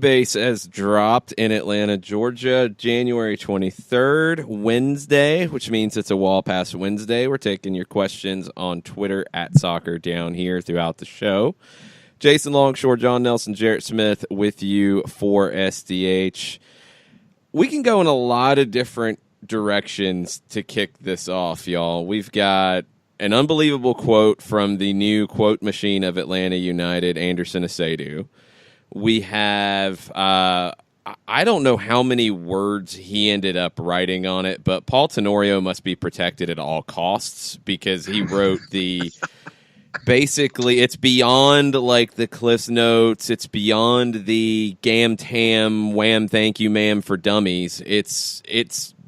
base has dropped in Atlanta, Georgia, January 23rd, Wednesday, which means it's a Wall Pass Wednesday. We're taking your questions on Twitter at Soccer Down here throughout the show. Jason Longshore, John Nelson, Jarrett Smith with you for SDH. We can go in a lot of different directions to kick this off, y'all. We've got an unbelievable quote from the new quote machine of Atlanta United, Anderson Asiedu. We have, I don't know how many words he ended up writing on it, but Paul Tenorio must be protected at all costs because he wrote basically, it's beyond like the Cliff's Notes. It's beyond the GAM, TAM, wham, thank you, ma'am for dummies. It's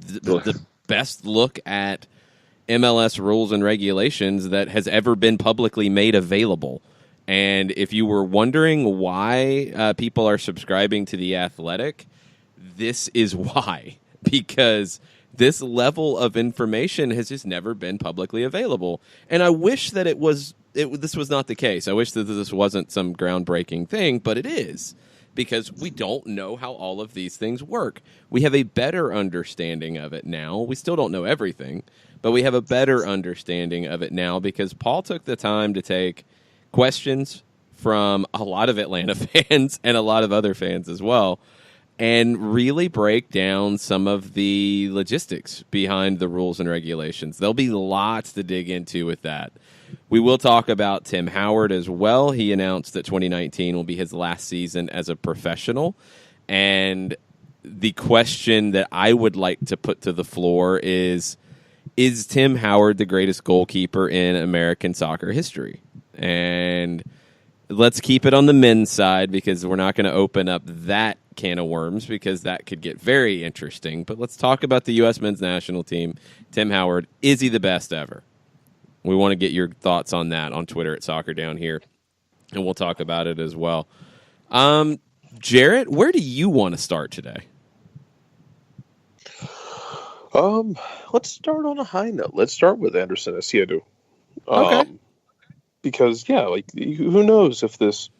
the best look at MLS rules and regulations that has ever been publicly made available. And if you were wondering why people are subscribing to The Athletic, this is why. Because this level of information has just never been publicly available. And I wish that this was not the case. I wish that this wasn't some groundbreaking thing, but it is. Because we don't know how all of these things work. We have a better understanding of it now. We still don't know everything, but we have a better understanding of it now because Paul took the time to take questions from a lot of Atlanta fans and a lot of other fans as well and really break down some of the logistics behind the rules and regulations. There'll be lots to dig into with that. We will talk about Tim Howard as well. He announced that 2019 will be his last season as a professional. And the question that I would like to put to the floor is Tim Howard the greatest goalkeeper in American soccer history? And let's keep it on the men's side because we're not going to open up that can of worms because that could get very interesting. But let's talk about the U.S. men's national team. Tim Howard, is he the best ever? We want to get your thoughts on that on Twitter at Soccer Down here, and we'll talk about it as well. Jarrett, where do you want to start today? Let's start on a high note. Let's start with Anderson Asiedu. Okay. Because who knows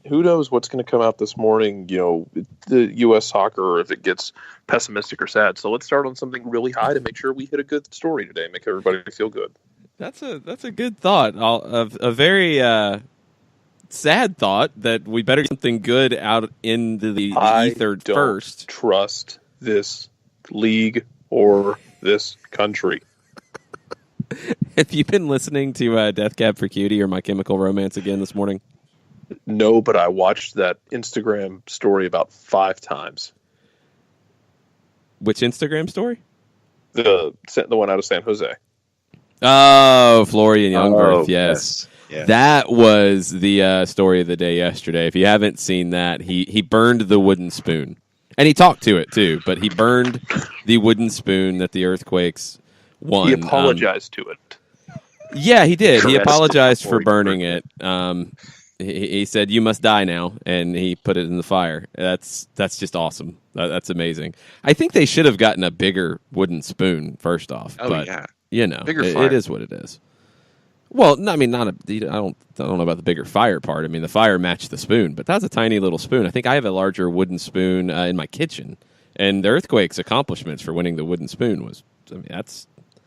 who knows what's going to come out this morning, the U.S. soccer, or if it gets pessimistic or sad. So let's start on something really high to make sure we hit a good story today, make everybody feel good. That's a good thought. A very sad thought that we better get something good out into the ether first. Trust this league or this country. Have you been listening to Death Cab for Cutie or My Chemical Romance again this morning? No, but I watched that Instagram story about 5 times. Which Instagram story? The one out of San Jose. Oh, Florian Youngberth, yes. That was the story of the day yesterday. If you haven't seen that, he burned the wooden spoon. And he talked to it, too, but he burned the wooden spoon that the Earthquakes won. He apologized to it. Yeah, he did. He apologized for burning it. He said, "You must die now," and he put it in the fire. That's just awesome. That's amazing. I think they should have gotten a bigger wooden spoon, first off. Oh, but, yeah. It is what it is. Well, I mean, I don't know about the bigger fire part. I mean, the fire matched the spoon, but that's a tiny little spoon. I think I have a larger wooden spoon in my kitchen, and the Earthquake's accomplishments for winning the wooden spoon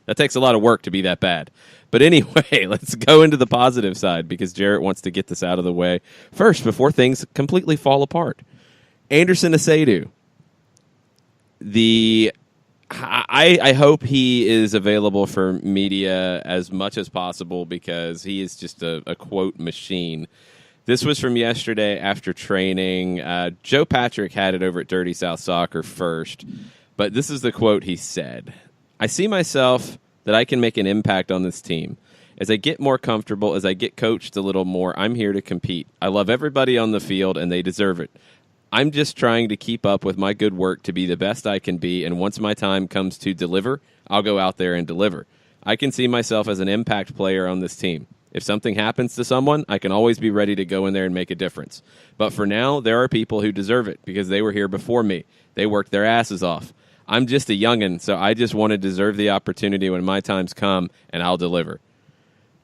that takes a lot of work to be that bad. But anyway, let's go into the positive side because Jarrett wants to get this out of the way first before things completely fall apart. Anderson Asiedu. I hope he is available for media as much as possible because he is just a quote machine. This was from yesterday after training. Joe Patrick had it over at Dirty South Soccer first, but this is the quote he said. "I see myself that I can make an impact on this team. As I get more comfortable, as I get coached a little more, I'm here to compete. I love everybody on the field, and they deserve it. I'm just trying to keep up with my good work to be the best I can be, and once my time comes to deliver, I'll go out there and deliver. I can see myself as an impact player on this team. If something happens to someone, I can always be ready to go in there and make a difference. But for now, there are people who deserve it because they were here before me. They worked their asses off. I'm just a youngin', so I just want to deserve the opportunity when my time's come, and I'll deliver."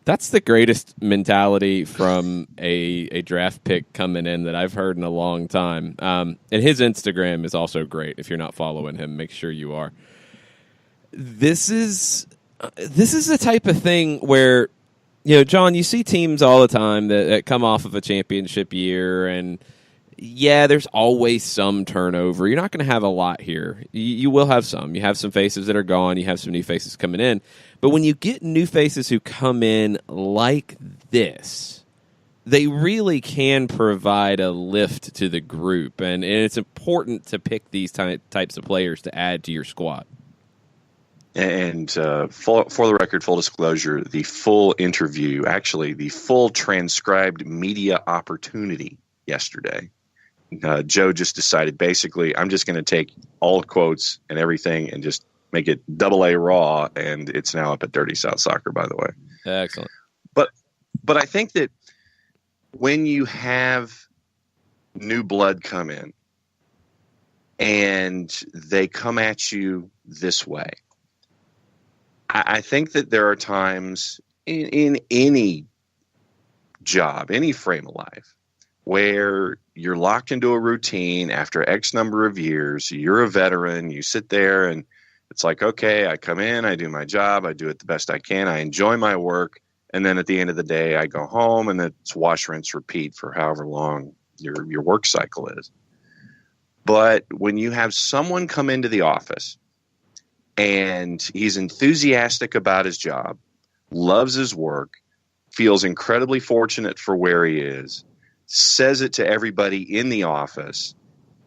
That's the greatest mentality from a draft pick coming in that I've heard in a long time. And his Instagram is also great. If you're not following him, make sure you are. This is the type of thing where, John, you see teams all the time that come off of a championship year, and yeah, there's always some turnover. You're not going to have a lot here. You will have some. You have some faces that are gone. You have some new faces coming in. But when you get new faces who come in like this, they really can provide a lift to the group. And it's important to pick these types of players to add to your squad. And for the record, full disclosure, the full interview, actually the full transcribed media opportunity yesterday, Joe just decided, basically, I'm just going to take all quotes and everything and just make it AA raw, and it's now up at Dirty South Soccer, by the way. Excellent. But I think that when you have new blood come in and they come at you this way, I think that there are times in any job, any frame of life, where you're locked into a routine after X number of years. You're a veteran. You sit there and it's like, okay, I come in, I do my job, I do it the best I can, I enjoy my work, and then at the end of the day, I go home, and it's wash, rinse, repeat for however long your work cycle is. But when you have someone come into the office and he's enthusiastic about his job, loves his work, feels incredibly fortunate for where he is, says it to everybody in the office,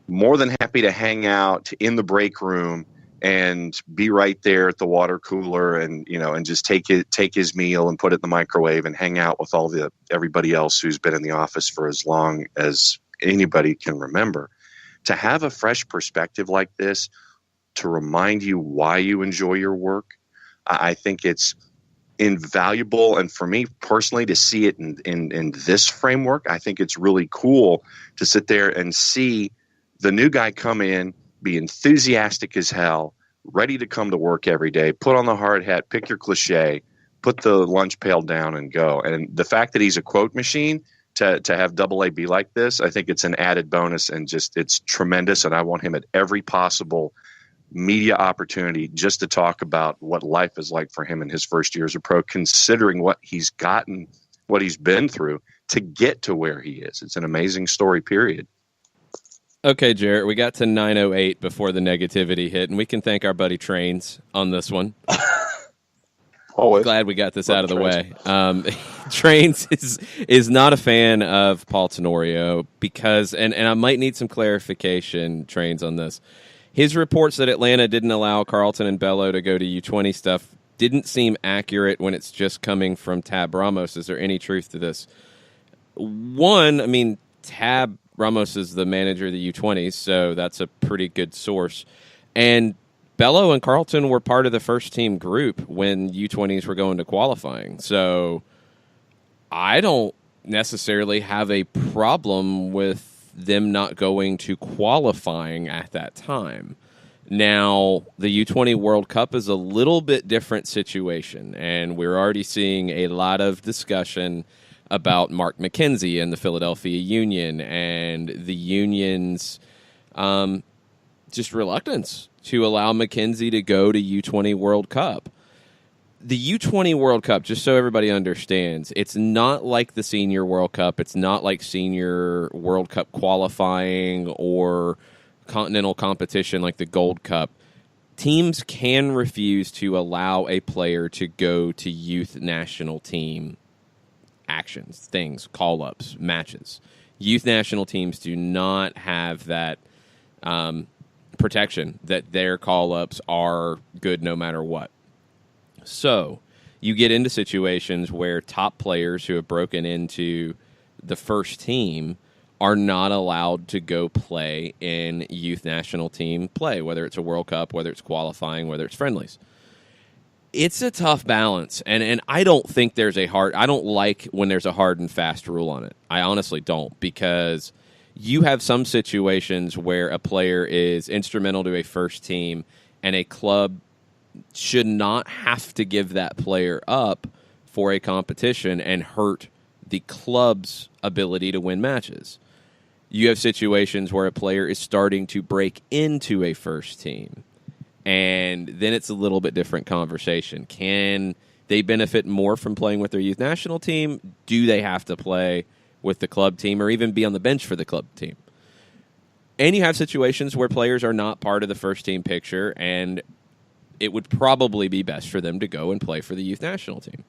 more than happy to hang out in the break room and be right there at the water cooler and just take his meal and put it in the microwave and hang out with everybody else who's been in the office for as long as anybody can remember. To have a fresh perspective like this, to remind you why you enjoy your work, I think it's invaluable. And for me personally, to see it in this framework, I think it's really cool to sit there and see the new guy come in, be enthusiastic as hell, ready to come to work every day, put on the hard hat, pick your cliche, put the lunch pail down and go. And the fact that he's a quote machine, to have AA be like this, I think it's an added bonus, and just it's tremendous. And I want him at every possible media opportunity just to talk about what life is like for him in his first year as a pro, considering what he's gotten, what he's been through to get to where he is. It's an amazing story, period. Okay, Jarrett, we got to 9:08 before the negativity hit, and we can thank our buddy Trains on this one. Always. Glad we got this out of the way. Trains is not a fan of Paul Tenorio because, and I might need some clarification, Trains, on this. His reports that Atlanta didn't allow Carlton and Bello to go to U20 stuff didn't seem accurate when it's just coming from Tab Ramos. Is there any truth to this? One, I mean, Tab Ramos is the manager of the U20s, so that's a pretty good source. And Bello and Carlton were part of the first team group when U20s were going to qualifying. So I don't necessarily have a problem with them not going to qualifying at that time. Now, the U20 World Cup is a little bit different situation, and we're already seeing a lot of discussion about Mark McKenzie and the Philadelphia Union and the Union's just reluctance to allow McKenzie to go to U20 World Cup. The U20 World Cup, just so everybody understands, it's not like the Senior World Cup. It's not like Senior World Cup qualifying or continental competition like the Gold Cup. Teams can refuse to allow a player to go to youth national team actions, things, call-ups, matches. Youth national teams do not have that protection that their call-ups are good no matter what. So you get into situations where top players who have broken into the first team are not allowed to go play in youth national team play, whether it's a World Cup, whether it's qualifying, whether it's friendlies. It's a tough balance, and I don't think there's I don't like when there's a hard and fast rule on it. I honestly don't, because you have some situations where a player is instrumental to a first team and a club should not have to give that player up for a competition and hurt the club's ability to win matches. You have situations where a player is starting to break into a first team, and then it's a little bit different conversation. Can they benefit more from playing with their youth national team? Do they have to play with the club team or even be on the bench for the club team? And you have situations where players are not part of the first team picture, and it would probably be best for them to go and play for the youth national team.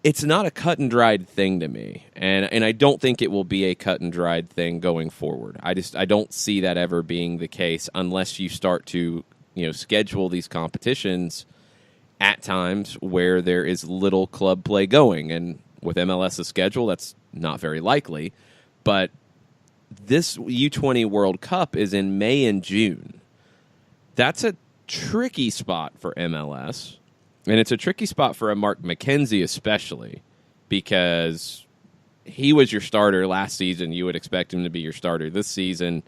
It's not a cut and dried thing to me, and I don't think it will be a cut and dried thing going forward. I don't see that ever being the case unless you start to schedule these competitions at times where there is little club play going, and with MLS's schedule, that's not very likely. But this U20 World Cup is in May and June. That's a tricky spot for MLS. And it's a tricky spot for a Mark McKenzie especially, because he was your starter last season. You would expect him to be your starter this season.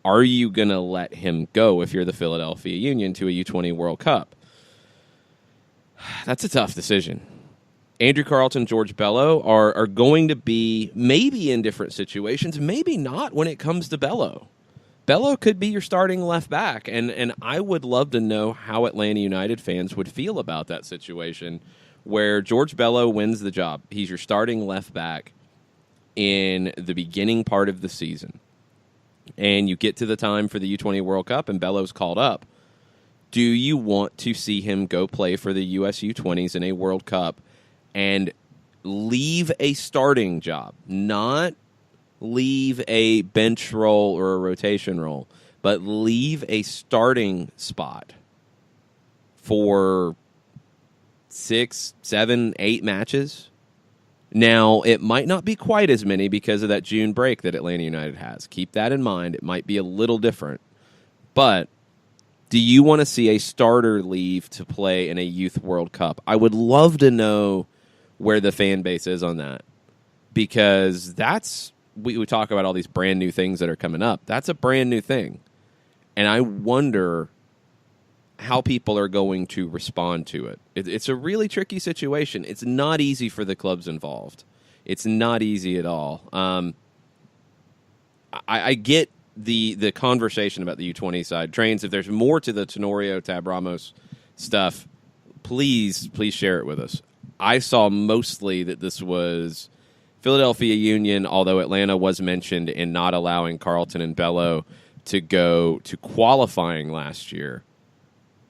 Are you going to let him go if you're the Philadelphia Union to a U20 World Cup? That's a tough decision. Andrew Carleton, George Bello are going to be maybe in different situations, maybe not when it comes to Bello. Bello could be your starting left back, and I would love to know how Atlanta United fans would feel about that situation where George Bello wins the job. He's your starting left back in the beginning part of the season, and you get to the time for the U20 World Cup, and Bello's called up. Do you want to see him go play for the US U20s in a World Cup and leave a starting job, not leave a bench role or a rotation role, but leave a starting spot for 6, 7, 8 matches? Now, it might not be quite as many because of that June break that Atlanta United has. Keep that in mind. It might be a little different. But do you want to see a starter leave to play in a Youth World Cup? I would love to know where the fan base is on that, because that's... We talk about all these brand new things that are coming up. That's a brand new thing. And I wonder how people are going to respond to it. It's a really tricky situation. It's not easy for the clubs involved. It's not easy at all. I get the conversation about the U20 side. Trains, if there's more to the Tenorio Tab Ramos stuff, please share it with us. I saw mostly that this was Philadelphia Union, although Atlanta was mentioned in not allowing Carleton and Bello to go to qualifying last year.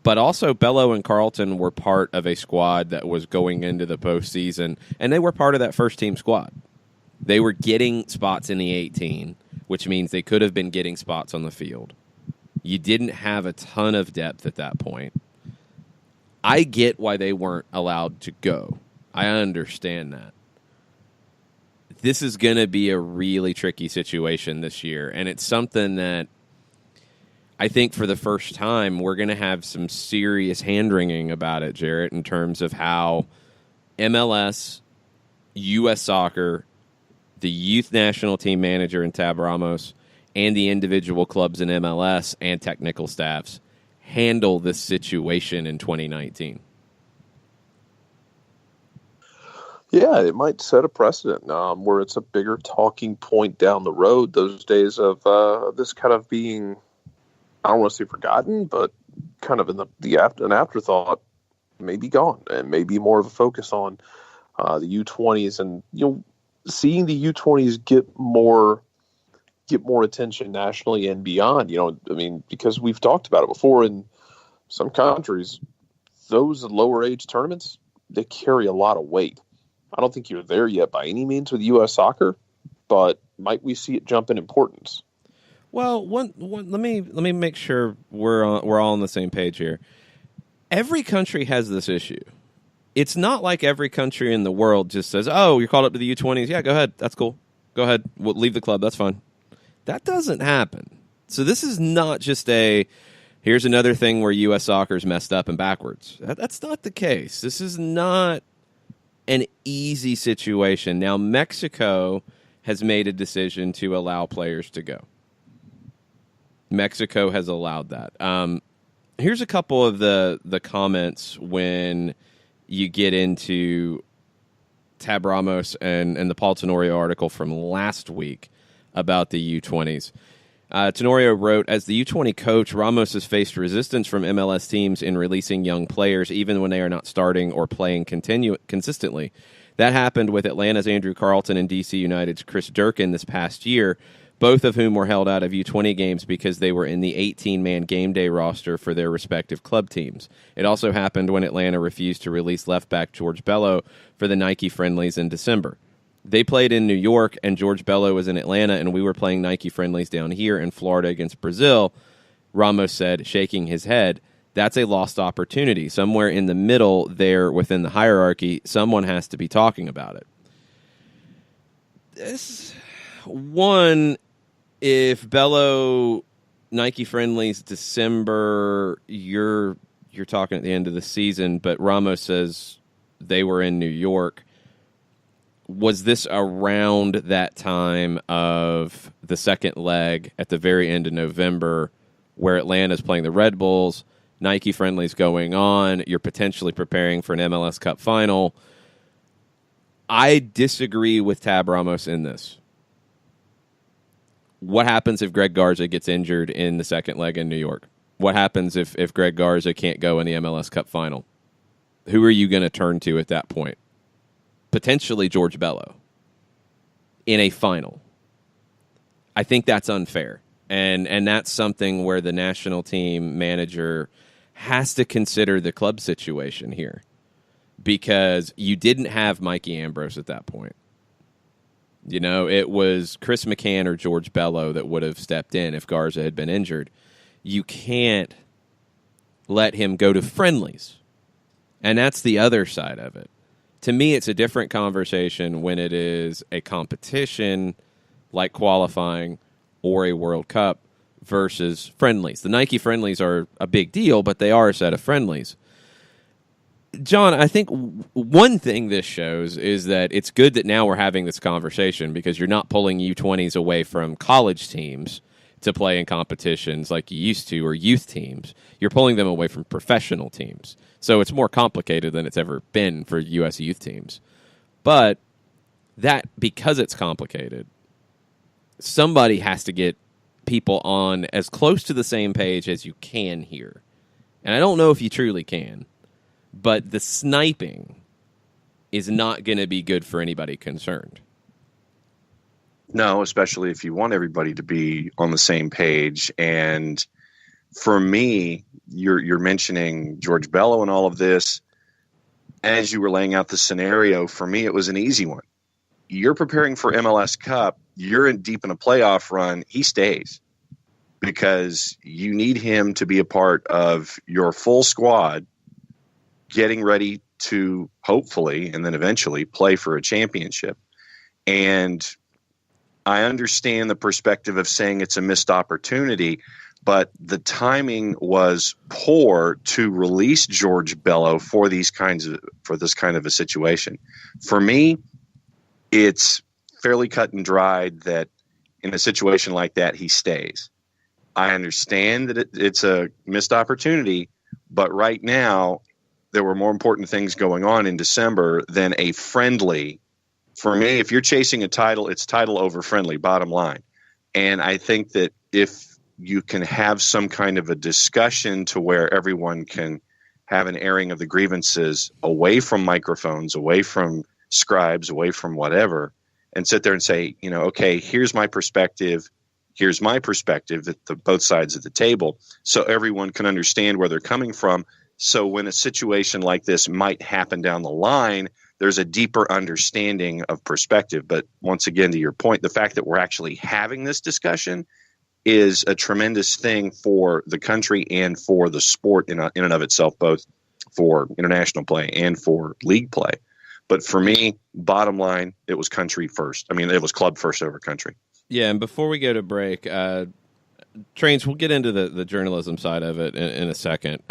But also Bello and Carleton were part of a squad that was going into the postseason, and they were part of that first-team squad. They were getting spots in the 18, which means they could have been getting spots on the field. You didn't have a ton of depth at that point. I get why they weren't allowed to go. I understand that. This is going to be a really tricky situation this year, and it's something that I think for the first time we're going to have some serious hand-wringing about it, Jarrett, in terms of how MLS, U.S. Soccer, the youth national team manager in Tab Ramos, and the individual clubs in MLS and technical staffs handle this situation in 2019. Yeah, it might set a precedent where it's a bigger talking point down the road. Those days of this kind of being, I don't want to say forgotten, but kind of in an afterthought, may be gone, and maybe more of a focus on the U20s, and seeing the U20s get more attention nationally and beyond. Because we've talked about it before, in some countries, those lower age tournaments, they carry a lot of weight. I don't think you're there yet by any means with U.S. Soccer, but might we see it jump in importance? Well, let me make sure we're all on the same page here. Every country has this issue. It's not like every country in the world just says, "Oh, you're called up to the U20s. Yeah, go ahead. That's cool. Go ahead. We'll leave the club. That's fine." That doesn't happen. So this is not just here's another thing where U.S. Soccer's messed up and backwards. That's not the case. This is not an easy situation. Now, Mexico has made a decision to allow players to go. Mexico has allowed that. Here's a couple of the comments when you get into Tab Ramos and the Paul Tenorio article from last week about the U20s. Tenorio wrote, as the U20 coach, Ramos has faced resistance from MLS teams in releasing young players, even when they are not starting or playing consistently. That happened with Atlanta's Andrew Carlton and DC United's Chris Durkin this past year, both of whom were held out of U20 games because they were in the 18-man game day roster for their respective club teams. It also happened when Atlanta refused to release left-back George Bello for the Nike friendlies in December. They played in New York, and George Bello was in Atlanta, and we were playing Nike friendlies down here in Florida against Brazil. Ramos said, shaking his head, that's a lost opportunity. Somewhere in the middle there within the hierarchy, someone has to be talking about it. This one, if Bello Nike friendlies December, you're talking at the end of the season, but Ramos says they were in New York. Was this around that time of the second leg at the very end of November where Atlanta's playing the Red Bulls, Nike friendlies going on, you're potentially preparing for an MLS Cup final? I disagree with Tab Ramos in this. What happens if Greg Garza gets injured in the second leg in New York? What happens if Greg Garza can't go in the MLS Cup final? Who are you going to turn to at that point? Potentially George Bello in a final. I think that's unfair. And that's something where the national team manager has to consider the club situation here, because you didn't have Mikey Ambrose at that point. You know, it was Chris McCann or George Bello that would have stepped in if Garza had been injured. You can't let him go to friendlies. And that's the other side of it. To me, it's a different conversation when it is a competition like qualifying or a World Cup versus friendlies. The Nike friendlies are a big deal, but they are a set of friendlies. John, I think one thing this shows is that it's good that now we're having this conversation, because you're not pulling U20s away from college teams to play in competitions like you used to, or youth teams. You're pulling them away from professional teams. So it's more complicated than it's ever been for U.S. youth teams. But that, because it's complicated, somebody has to get people on as close to the same page as you can here. And I don't know if you truly can, but the sniping is not going to be good for anybody concerned. No, especially if you want everybody to be on the same page. And for me, you're mentioning George Bello and all of this. As you were laying out the scenario, for me, it was an easy one. You're preparing for MLS Cup. You're deep in a playoff run. He stays because you need him to be a part of your full squad getting ready to hopefully and then eventually play for a championship. And I understand the perspective of saying it's a missed opportunity, but the timing was poor to release George Bello for this kind of a situation. For me, it's fairly cut and dried that in a situation like that, he stays. I understand that it's a missed opportunity, but right now there were more important things going on in December than a friendly. For me, if you're chasing a title, it's title over friendly, bottom line. And I think that if you can have some kind of a discussion to where everyone can have an airing of the grievances away from microphones, away from scribes, away from whatever, and sit there and say, okay, here's my perspective at both sides of the table, so everyone can understand where they're coming from. So when a situation like this might happen down the line, there's a deeper understanding of perspective. But once again, to your point, the fact that we're actually having this discussion is a tremendous thing for the country and for the sport in and of itself, both for international play and for league play. But for me, bottom line, it was country first. I mean, it was club first over country. Yeah, and before we go to break, Trains, we'll get into the journalism side of it in a second.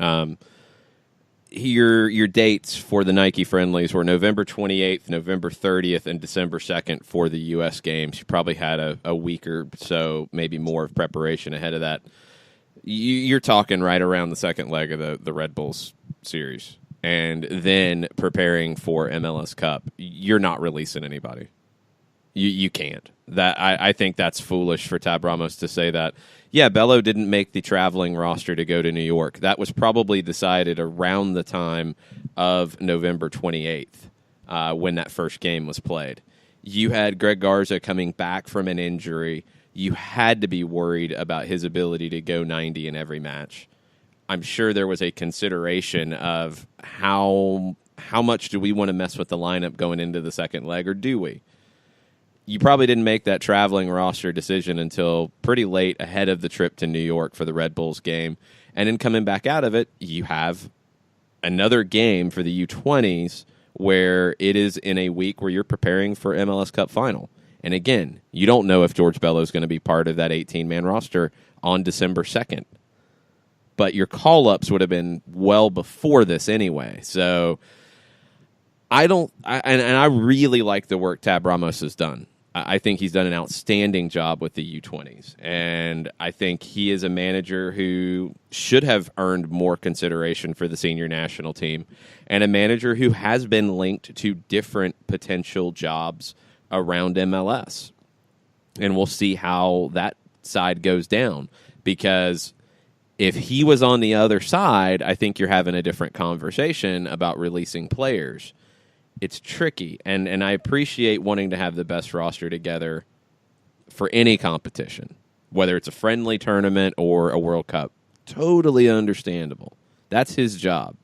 Your dates for the Nike friendlies were November 28th, November 30th, and December 2nd for the U.S. games. You probably had a week or so, maybe more, of preparation ahead of that. You're talking right around the second leg of the Red Bulls series. and then preparing for MLS Cup, you're not releasing anybody. You can't. I think that's foolish for Tab Ramos to say that. Yeah, Bello didn't make the traveling roster to go to New York. That was probably decided around the time of November 28th when that first game was played. You had Greg Garza coming back from an injury. You had to be worried about his ability to go 90 in every match. I'm sure there was a consideration of how much do we want to mess with the lineup going into the second leg, or do we? You probably didn't make that traveling roster decision until pretty late ahead of the trip to New York for the Red Bulls game. And then coming back out of it, you have another game for the U20s where it is in a week where you're preparing for MLS Cup final. And again, you don't know if George Bello is going to be part of that 18-man roster on December 2nd. But your call-ups would have been well before this anyway. So I really like the work Tab Ramos has done. I think he's done an outstanding job with the U20s. And I think he is a manager who should have earned more consideration for the senior national team, and a manager who has been linked to different potential jobs around MLS. And we'll see how that side goes down, because if he was on the other side, I think you're having a different conversation about releasing players. It's tricky, and I appreciate wanting to have the best roster together for any competition, whether it's a friendly tournament or a World Cup. Totally understandable. That's his job.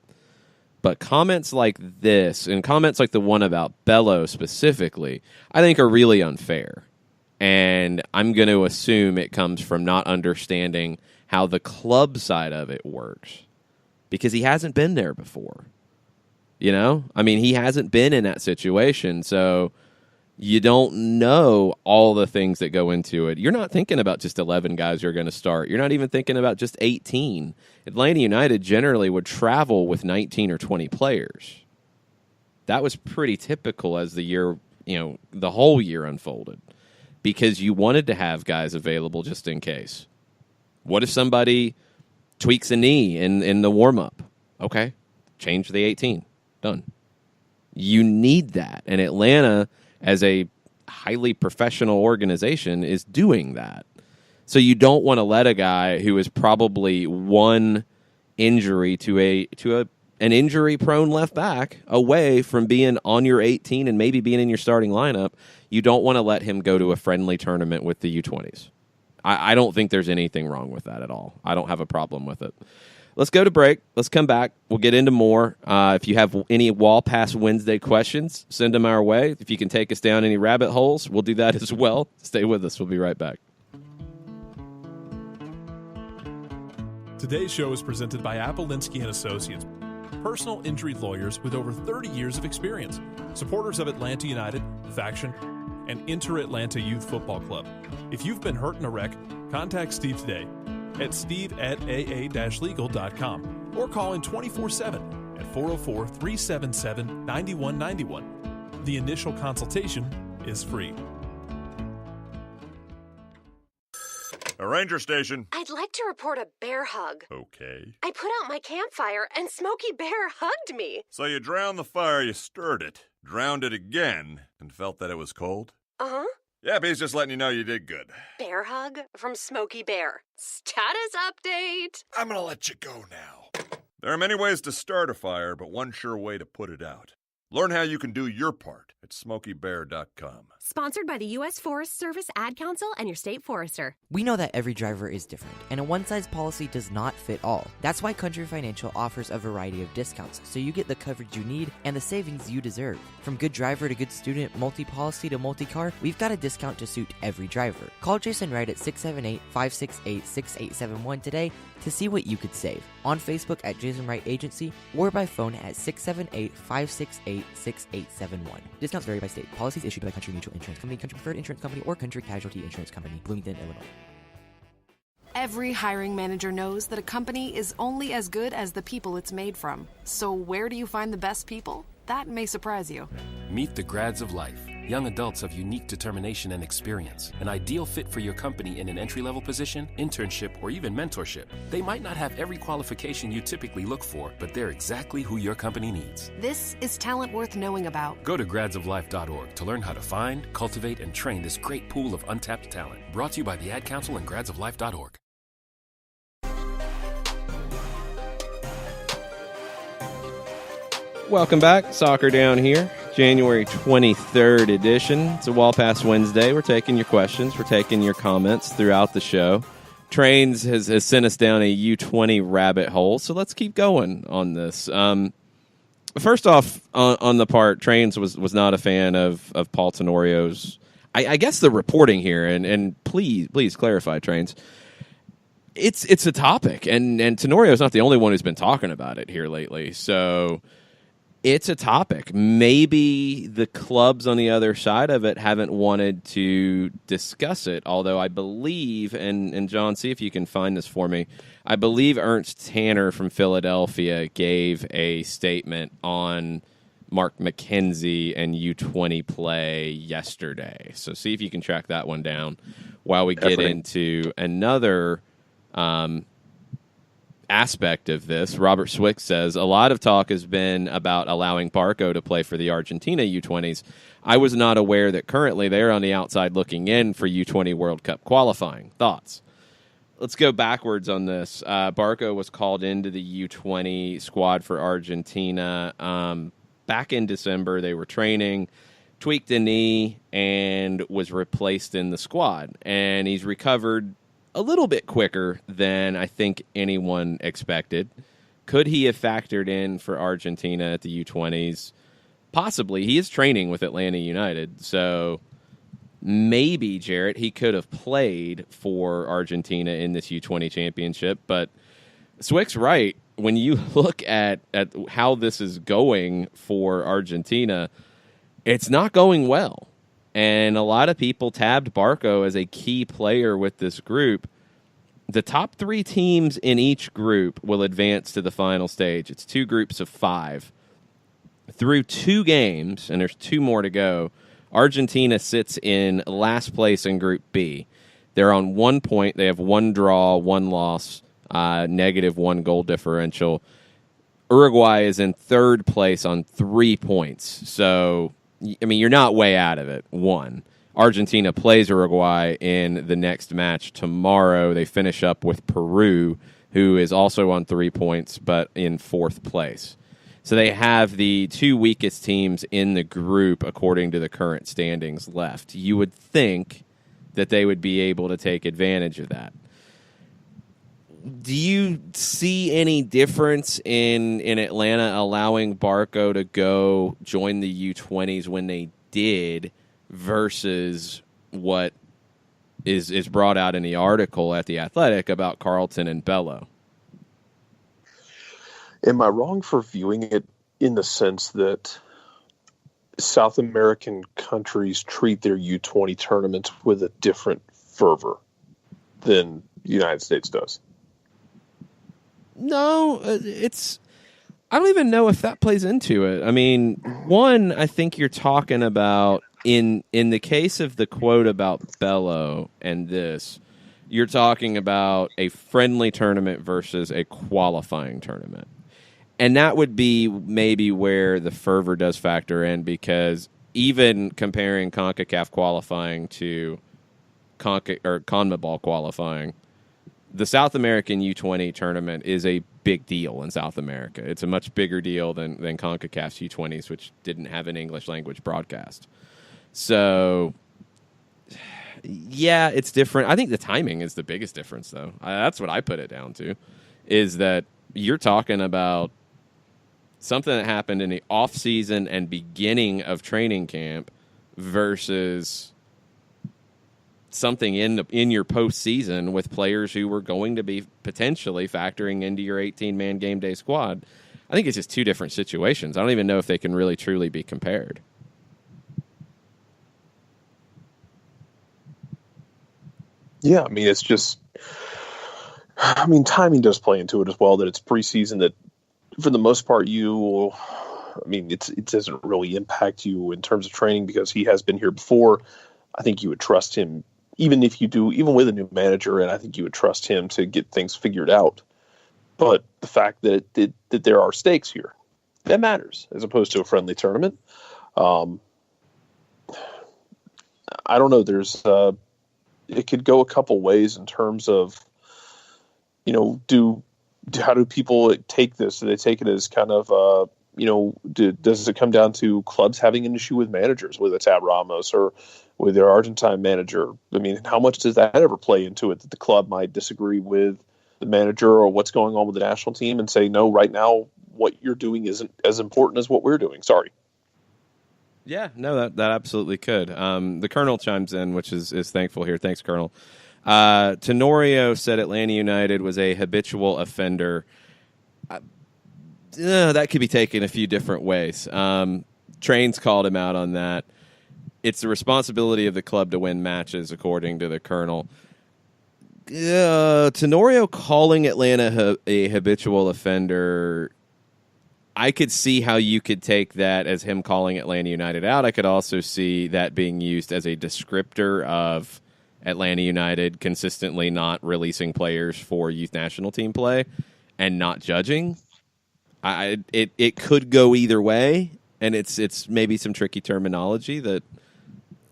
But comments like this, and comments like the one about Bello specifically, I think are really unfair. And I'm going to assume it comes from not understanding how the club side of it works, because he hasn't been there before. You know? I mean, he hasn't been in that situation, so you don't know all the things that go into it. You're not thinking about just 11 guys who are going to start. You're not even thinking about just 18. Atlanta United generally would travel with 19 or 20 players. That was pretty typical as the year, the whole year unfolded, because you wanted to have guys available just in case. What if somebody tweaks a knee in the warm-up? Okay, change the 18. Done. You need that. And Atlanta, as a highly professional organization, is doing that. So you don't want to let a guy who is probably one injury to an injury-prone left back away from being on your 18 and maybe being in your starting lineup. You don't want to let him go to a friendly tournament with the U20s. I don't think there's anything wrong with that at all. I don't have a problem with it. Let's go to break. Let's come back. We'll get into more. If you have any Wall Pass Wednesday questions, send them our way. If you can take us down any rabbit holes, we'll do that as well. Stay with us. We'll be right back. Today's show is presented by Apolinsky & Associates, personal injury lawyers with over 30 years of experience, supporters of Atlanta United, Faction, and Inter-Atlanta Youth Football Club. If you've been hurt in a wreck, contact Steve today at steve@aa-legal.com or call in 24/7 at 404-377-9191. The initial consultation is free. A ranger station. I'd like to report a bear hug. Okay. I put out my campfire and Smokey Bear hugged me. So you drowned the fire, you stirred it, drowned it again, and felt that it was cold? Uh-huh. Yep, he's just letting you know you did good. Bear hug from Smokey Bear. Status update. I'm gonna let you go now. There are many ways to start a fire, but one sure way to put it out. Learn how you can do your part at SmokeyBear.com. Sponsored by the U.S. Forest Service, Ad Council, and your state forester. We know that every driver is different, and a one-size policy does not fit all. That's why Country Financial offers a variety of discounts, so you get the coverage you need and the savings you deserve. From good driver to good student, multi-policy to multi-car, we've got a discount to suit every driver. Call Jason Wright at 678-568-6871 today to see what you could save. On Facebook at Jason Wright Agency, or by phone at 678-568-6871. Discounts vary by state. Policies issued by Country Mutual Insurance Company, Country Preferred Insurance Company, or Country Casualty Insurance Company, Bloomington, Illinois. Every hiring manager knows that a company is only as good as the people it's made from. So where do you find the best people? That may surprise you. Meet the grads of life. Young adults of unique determination and experience, an ideal fit for your company in an entry-level position, internship, or even mentorship. They might not have every qualification you typically look for, but they're exactly who your company needs. This is talent worth knowing about. Go to gradsoflife.org to learn how to find, cultivate, and train this great pool of untapped talent. Brought to you by the Ad Council and gradsoflife.org. Welcome back. Soccer Down here, January 23rd edition. It's a Wall Pass Wednesday. We're taking your questions. We're taking your comments throughout the show. Trains has sent us down a U20 rabbit hole, so let's keep going on this. First off, on the part, Trains was not a fan of Paul Tenorio's, I guess, the reporting here, and please clarify, Trains. It's a topic, and Tenorio's not the only one who's been talking about it here lately, so it's a topic. Maybe the clubs on the other side of it haven't wanted to discuss it, although I believe, and John, see if you can find this for me, I believe Ernst Tanner from Philadelphia gave a statement on Mark McKenzie and U20 play yesterday. So see if you can track that one down while we get into another aspect of this. Robert Swick says, a lot of talk has been about allowing Barco to play for the Argentina U20s. I was not aware that currently they're on the outside looking in for U20 World Cup qualifying. Thoughts? Let's go backwards on this. Barco was called into the U20 squad for Argentina back in December. They were training, tweaked a knee, and was replaced in the squad. And he's recovered a little bit quicker than I think anyone expected. Could he have factored in for Argentina at the U20s? Possibly. He is training with Atlanta United, so maybe, Jarrett, he could have played for Argentina in this U20 championship. But Swick's right. When you look at how this is going for Argentina, it's not going well. And a lot of people tabbed Barco as a key player with this group. The top three teams in each group will advance to the final stage. It's 2 groups of 5. Through 2 games, and there's 2 more to go, Argentina sits in last place in Group B. They're on 1 point. They have 1 draw, 1 loss, -1 goal differential. Uruguay is in 3rd place on 3 points. So, I mean, you're not way out of it. 1. Argentina plays Uruguay in the next match tomorrow. They finish up with Peru, who is also on 3 points, but in 4th place. So they have the 2 weakest teams in the group, according to the current standings, left. You would think that they would be able to take advantage of that. Do you see any difference in Atlanta allowing Barco to go join the U20s when they did versus what is brought out in the article at The Athletic about Carlton and Bello? Am I wrong for viewing it in the sense that South American countries treat their U20 tournaments with a different fervor than the United States does? No, I don't even know if that plays into it. I mean, one, I think you're talking about, in the case of the quote about Bello and this, you're talking about a friendly tournament versus a qualifying tournament. And that would be maybe where the fervor does factor in, because even comparing CONCACAF qualifying to CONMEBOL qualifying, the South American U20 tournament is a big deal in South America. It's a much bigger deal than CONCACAF's U20s, which didn't have an English language broadcast. So, yeah, it's different. I think the timing is the biggest difference, though. That's what I put it down to, is that you're talking about something that happened in the off-season and beginning of training camp versus something in your postseason with players who were going to be potentially factoring into your 18-man game day squad. I think it's just 2 different situations. I don't even know if they can really truly be compared. Yeah, I mean, it's just, I mean, timing does play into it as well, that it's preseason, that for the most part, you I mean, it doesn't really impact you in terms of training because he has been here before. I think you would trust him, even with a new manager, and I think you would trust him to get things figured out. But the fact that that there are stakes here, that matters, as opposed to a friendly tournament. I don't know. There's it could go a couple ways in terms of, how do people take this? Do they take it as kind of, does it come down to clubs having an issue with managers, whether it's Ab Ramos or with their Argentine manager? I mean, how much does that ever play into it, that the club might disagree with the manager or what's going on with the national team and say, no, right now what you're doing isn't as important as what we're doing? Sorry. Yeah, no, that absolutely could. The Colonel chimes in, which is thankful here. Thanks, Colonel. Tenorio said Atlanta United was a habitual offender. That could be taken a few different ways. Trains called him out on that. It's the responsibility of the club to win matches, according to the Colonel. Tenorio calling Atlanta a habitual offender, I could see how you could take that as him calling Atlanta United out. I could also see that being used as a descriptor of Atlanta United consistently not releasing players for youth national team play and not judging. It could go either way, and it's maybe some tricky terminology that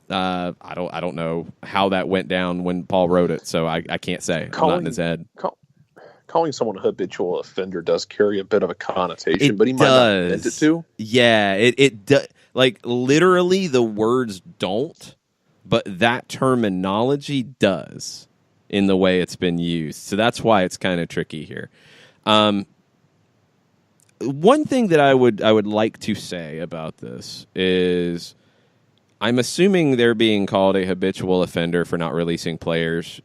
I don't know how that went down when Paul wrote it, so I can't say. I'm not in his head. Calling someone a habitual offender does carry a bit of a connotation, but he might not have meant it to. Yeah, it does. Like, literally, the words don't, but that terminology does in the way it's been used. So that's why it's kind of tricky here. One thing that I would like to say about this is I'm assuming they're being called a habitual offender for not releasing players,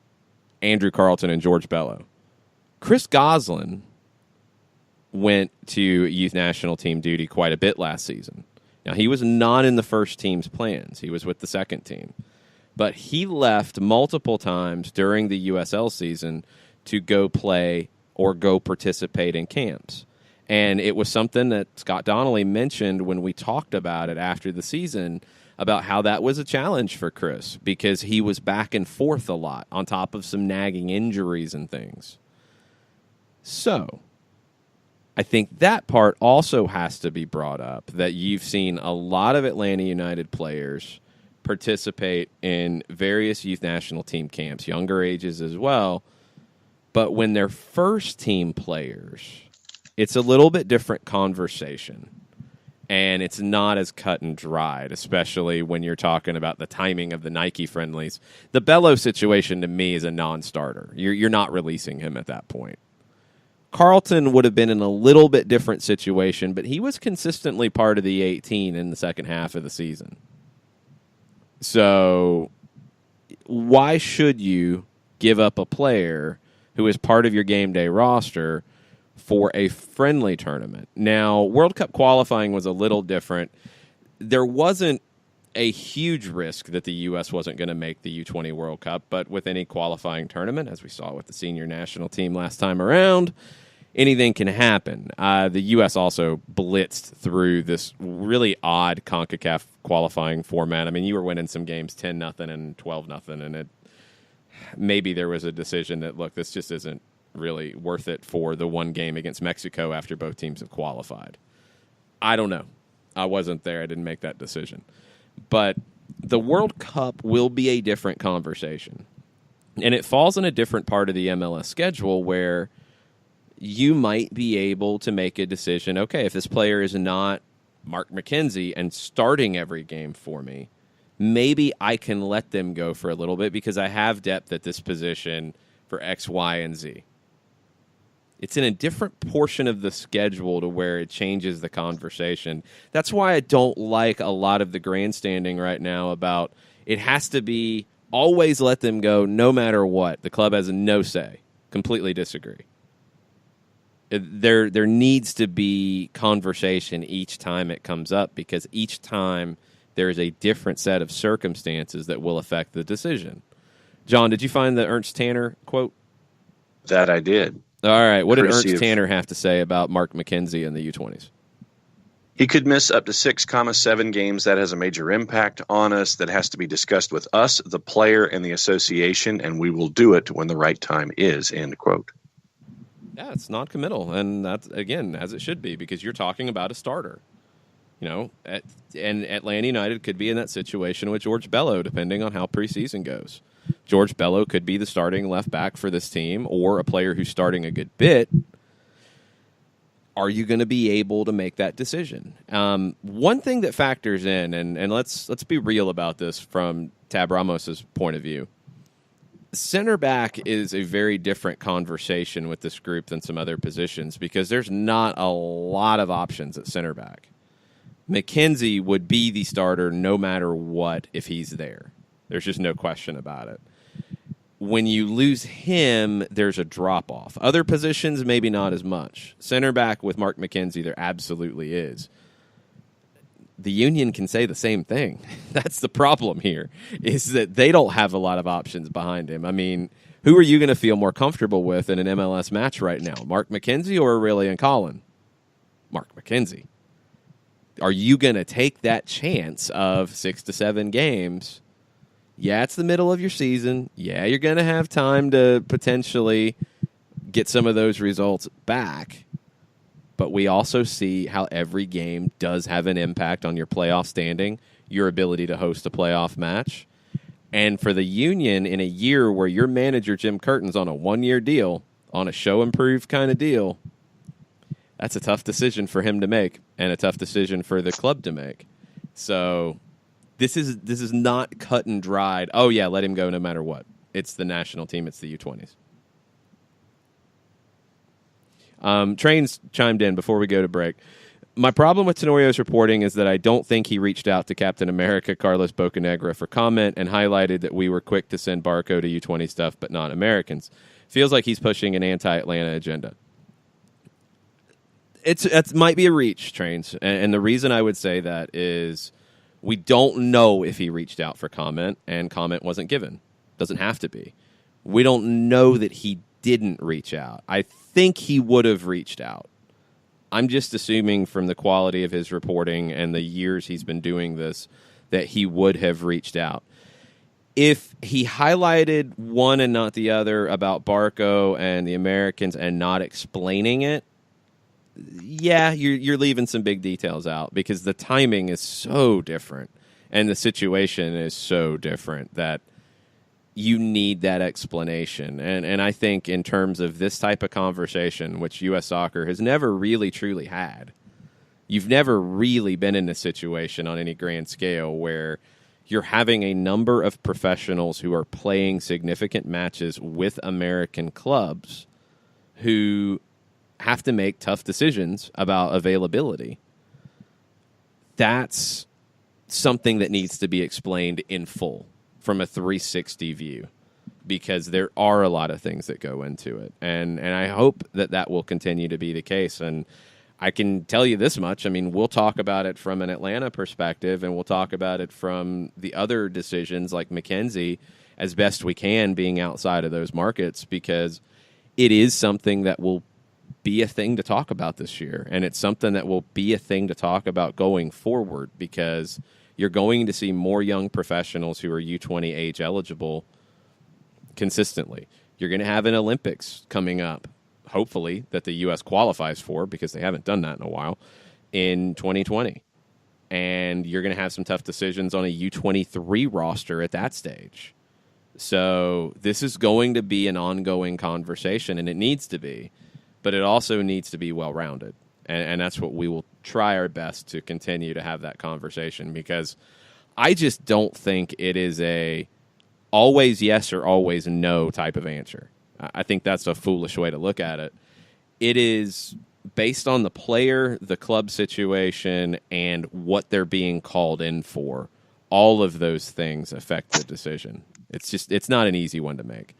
Andrew Carlton and George Bello. Chris Goslin went to youth national team duty quite a bit last season. Now, he was not in the first team's plans. He was with the second team. But he left multiple times during the USL season to go play or go participate in camps. And it was something that Scott Donnelly mentioned when we talked about it after the season, about how that was a challenge for Chris because he was back and forth a lot on top of some nagging injuries and things. So I think that part also has to be brought up, that you've seen a lot of Atlanta United players participate in various youth national team camps, younger ages as well. But when they're first team players, it's a little bit different conversation. And it's not as cut and dried, especially when you're talking about the timing of the Nike friendlies. The Bello situation to me is a non-starter. You're not releasing him at that point. Carlton would have been in a little bit different situation, but he was consistently part of the 18 in the second half of the season. So why should you give up a player who is part of your game day roster for a friendly tournament? Now, World Cup qualifying was a little different. There wasn't a huge risk that the U.S. wasn't going to make the U20 World Cup, but with any qualifying tournament, as we saw with the senior national team last time around, anything can happen. The U.S. also blitzed through this really odd CONCACAF qualifying format. I mean, you were winning some games 10-0 and 12-0, and maybe there was a decision that, look, this just isn't really worth it for the one game against Mexico after both teams have qualified. I don't know. I wasn't there. I didn't make that decision. But the World Cup will be a different conversation. And it falls in a different part of the MLS schedule where you might be able to make a decision, okay, if this player is not Mark McKenzie and starting every game for me, maybe I can let them go for a little bit because I have depth at this position for X, Y, and Z. It's in a different portion of the schedule to where it changes the conversation. That's why I don't like a lot of the grandstanding right now about it has to be always let them go no matter what. The club has no say. Completely disagree. There needs to be conversation each time it comes up because each time there is a different set of circumstances that will affect the decision. John, did you find the Ernst Tanner quote? That I did. All right. What did Ernst Tanner have to say about Mark McKenzie and the U20s? He could miss up to 6,7 games. That has a major impact on us. That has to be discussed with us, the player, and the association, and we will do it when the right time is, end quote. Yeah, it's non-committal, and that's, again, as it should be, because you're talking about a starter. And Atlanta United could be in that situation with George Bello, depending on how preseason goes. George Bello could be the starting left back for this team, or a player who's starting a good bit. Are you going to be able to make that decision? One thing that factors in, and let's be real about this from Tab Ramos's point of view. Center back is a very different conversation with this group than some other positions because there's not a lot of options at center back. McKenzie would be the starter no matter what if he's there. There's just no question about it. When you lose him, there's a drop-off. Other positions, maybe not as much. Center back with Mark McKenzie, there absolutely is. The Union can say the same thing. That's the problem here, is that they don't have a lot of options behind him. I mean, who are you going to feel more comfortable with in an MLS match right now? Mark McKenzie or Aurelian Collin? Mark McKenzie. Are you going to take that chance of 6 to 7 games? Yeah, it's the middle of your season. Yeah, you're going to have time to potentially get some of those results back. But we also see how every game does have an impact on your playoff standing, your ability to host a playoff match. And for the Union, in a year where your manager, Jim Curtin's on a 1-year deal, on a show-improved kind of deal, that's a tough decision for him to make and a tough decision for the club to make. So this is not cut and dried. Oh, yeah, let him go no matter what. It's the national team. It's the U20s. Trains chimed in before we go to break. My problem with Tenorio's reporting is that I don't think he reached out to Captain America, Carlos Bocanegra, for comment and highlighted that we were quick to send Barco to U20 stuff, but not Americans. Feels like he's pushing an anti-Atlanta agenda. It might be a reach, Trains. And the reason I would say that is we don't know if he reached out for comment and comment wasn't given. Doesn't have to be. We don't know that he didn't reach out. I think he would have reached out. I'm just assuming from the quality of his reporting and the years he's been doing this that he would have reached out. If he highlighted one and not the other about Barco and the Americans and not explaining it, yeah, you're leaving some big details out because the timing is so different and the situation is so different that you need that explanation. And I think in terms of this type of conversation, which U.S. Soccer has never really truly had, you've never really been in a situation on any grand scale where you're having a number of professionals who are playing significant matches with American clubs who have to make tough decisions about availability. That's something that needs to be explained in full from a 360 view because there are a lot of things that go into it. And I hope that will continue to be the case. And I can tell you this much. I mean, we'll talk about it from an Atlanta perspective and we'll talk about it from the other decisions like McKenzie as best we can being outside of those markets because it is something that will be a thing to talk about this year. And it's something that will be a thing to talk about going forward because you're going to see more young professionals who are U20 age eligible consistently. You're going to have an Olympics coming up, hopefully, that the U.S. qualifies for because they haven't done that in a while, in 2020. And you're going to have some tough decisions on a U23 roster at that stage. So this is going to be an ongoing conversation, and it needs to be. But it also needs to be well-rounded. And that's what we will try our best to continue to have that conversation because I just don't think it is a always yes or always no type of answer. I think that's a foolish way to look at it. It is based on the player, the club situation, and what they're being called in for. All of those things affect the decision. It's not an easy one to make.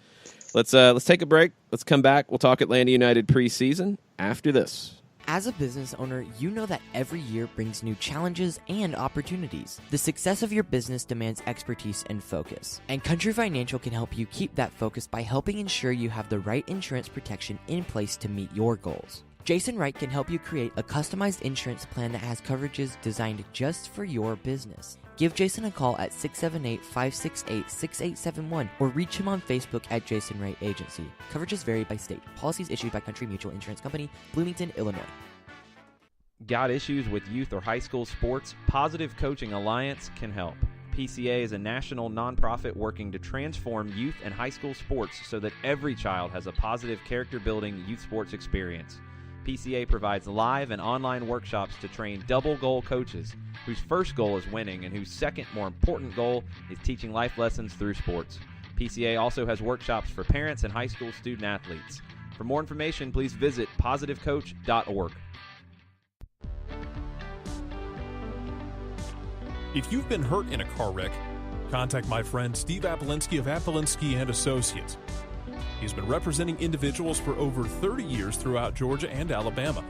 Let's take a break. Let's come back. We'll talk Atlanta United preseason after this. As a business owner, you know that every year brings new challenges and opportunities. The success of your business demands expertise and focus. And Country Financial can help you keep that focus by helping ensure you have the right insurance protection in place to meet your goals. Jason Wright can help you create a customized insurance plan that has coverages designed just for your business. Give Jason a call at 678-568-6871 or reach him on Facebook at Jason Wright Agency. Coverages vary by state. Policies issued by Country Mutual Insurance Company, Bloomington, Illinois. Got issues with youth or high school sports? Positive Coaching Alliance can help. PCA is a national nonprofit working to transform youth and high school sports so that every child has a positive character-building youth sports experience. PCA provides live and online workshops to train double goal coaches whose first goal is winning and whose second, more important goal is teaching life lessons through sports. PCA also has workshops for parents and high school student athletes. For more information, please visit positivecoach.org. If you've been hurt in a car wreck, contact my friend Steve Apolinski of Apolinski & Associates. He's been representing individuals for over 30 years throughout Georgia and Alabama.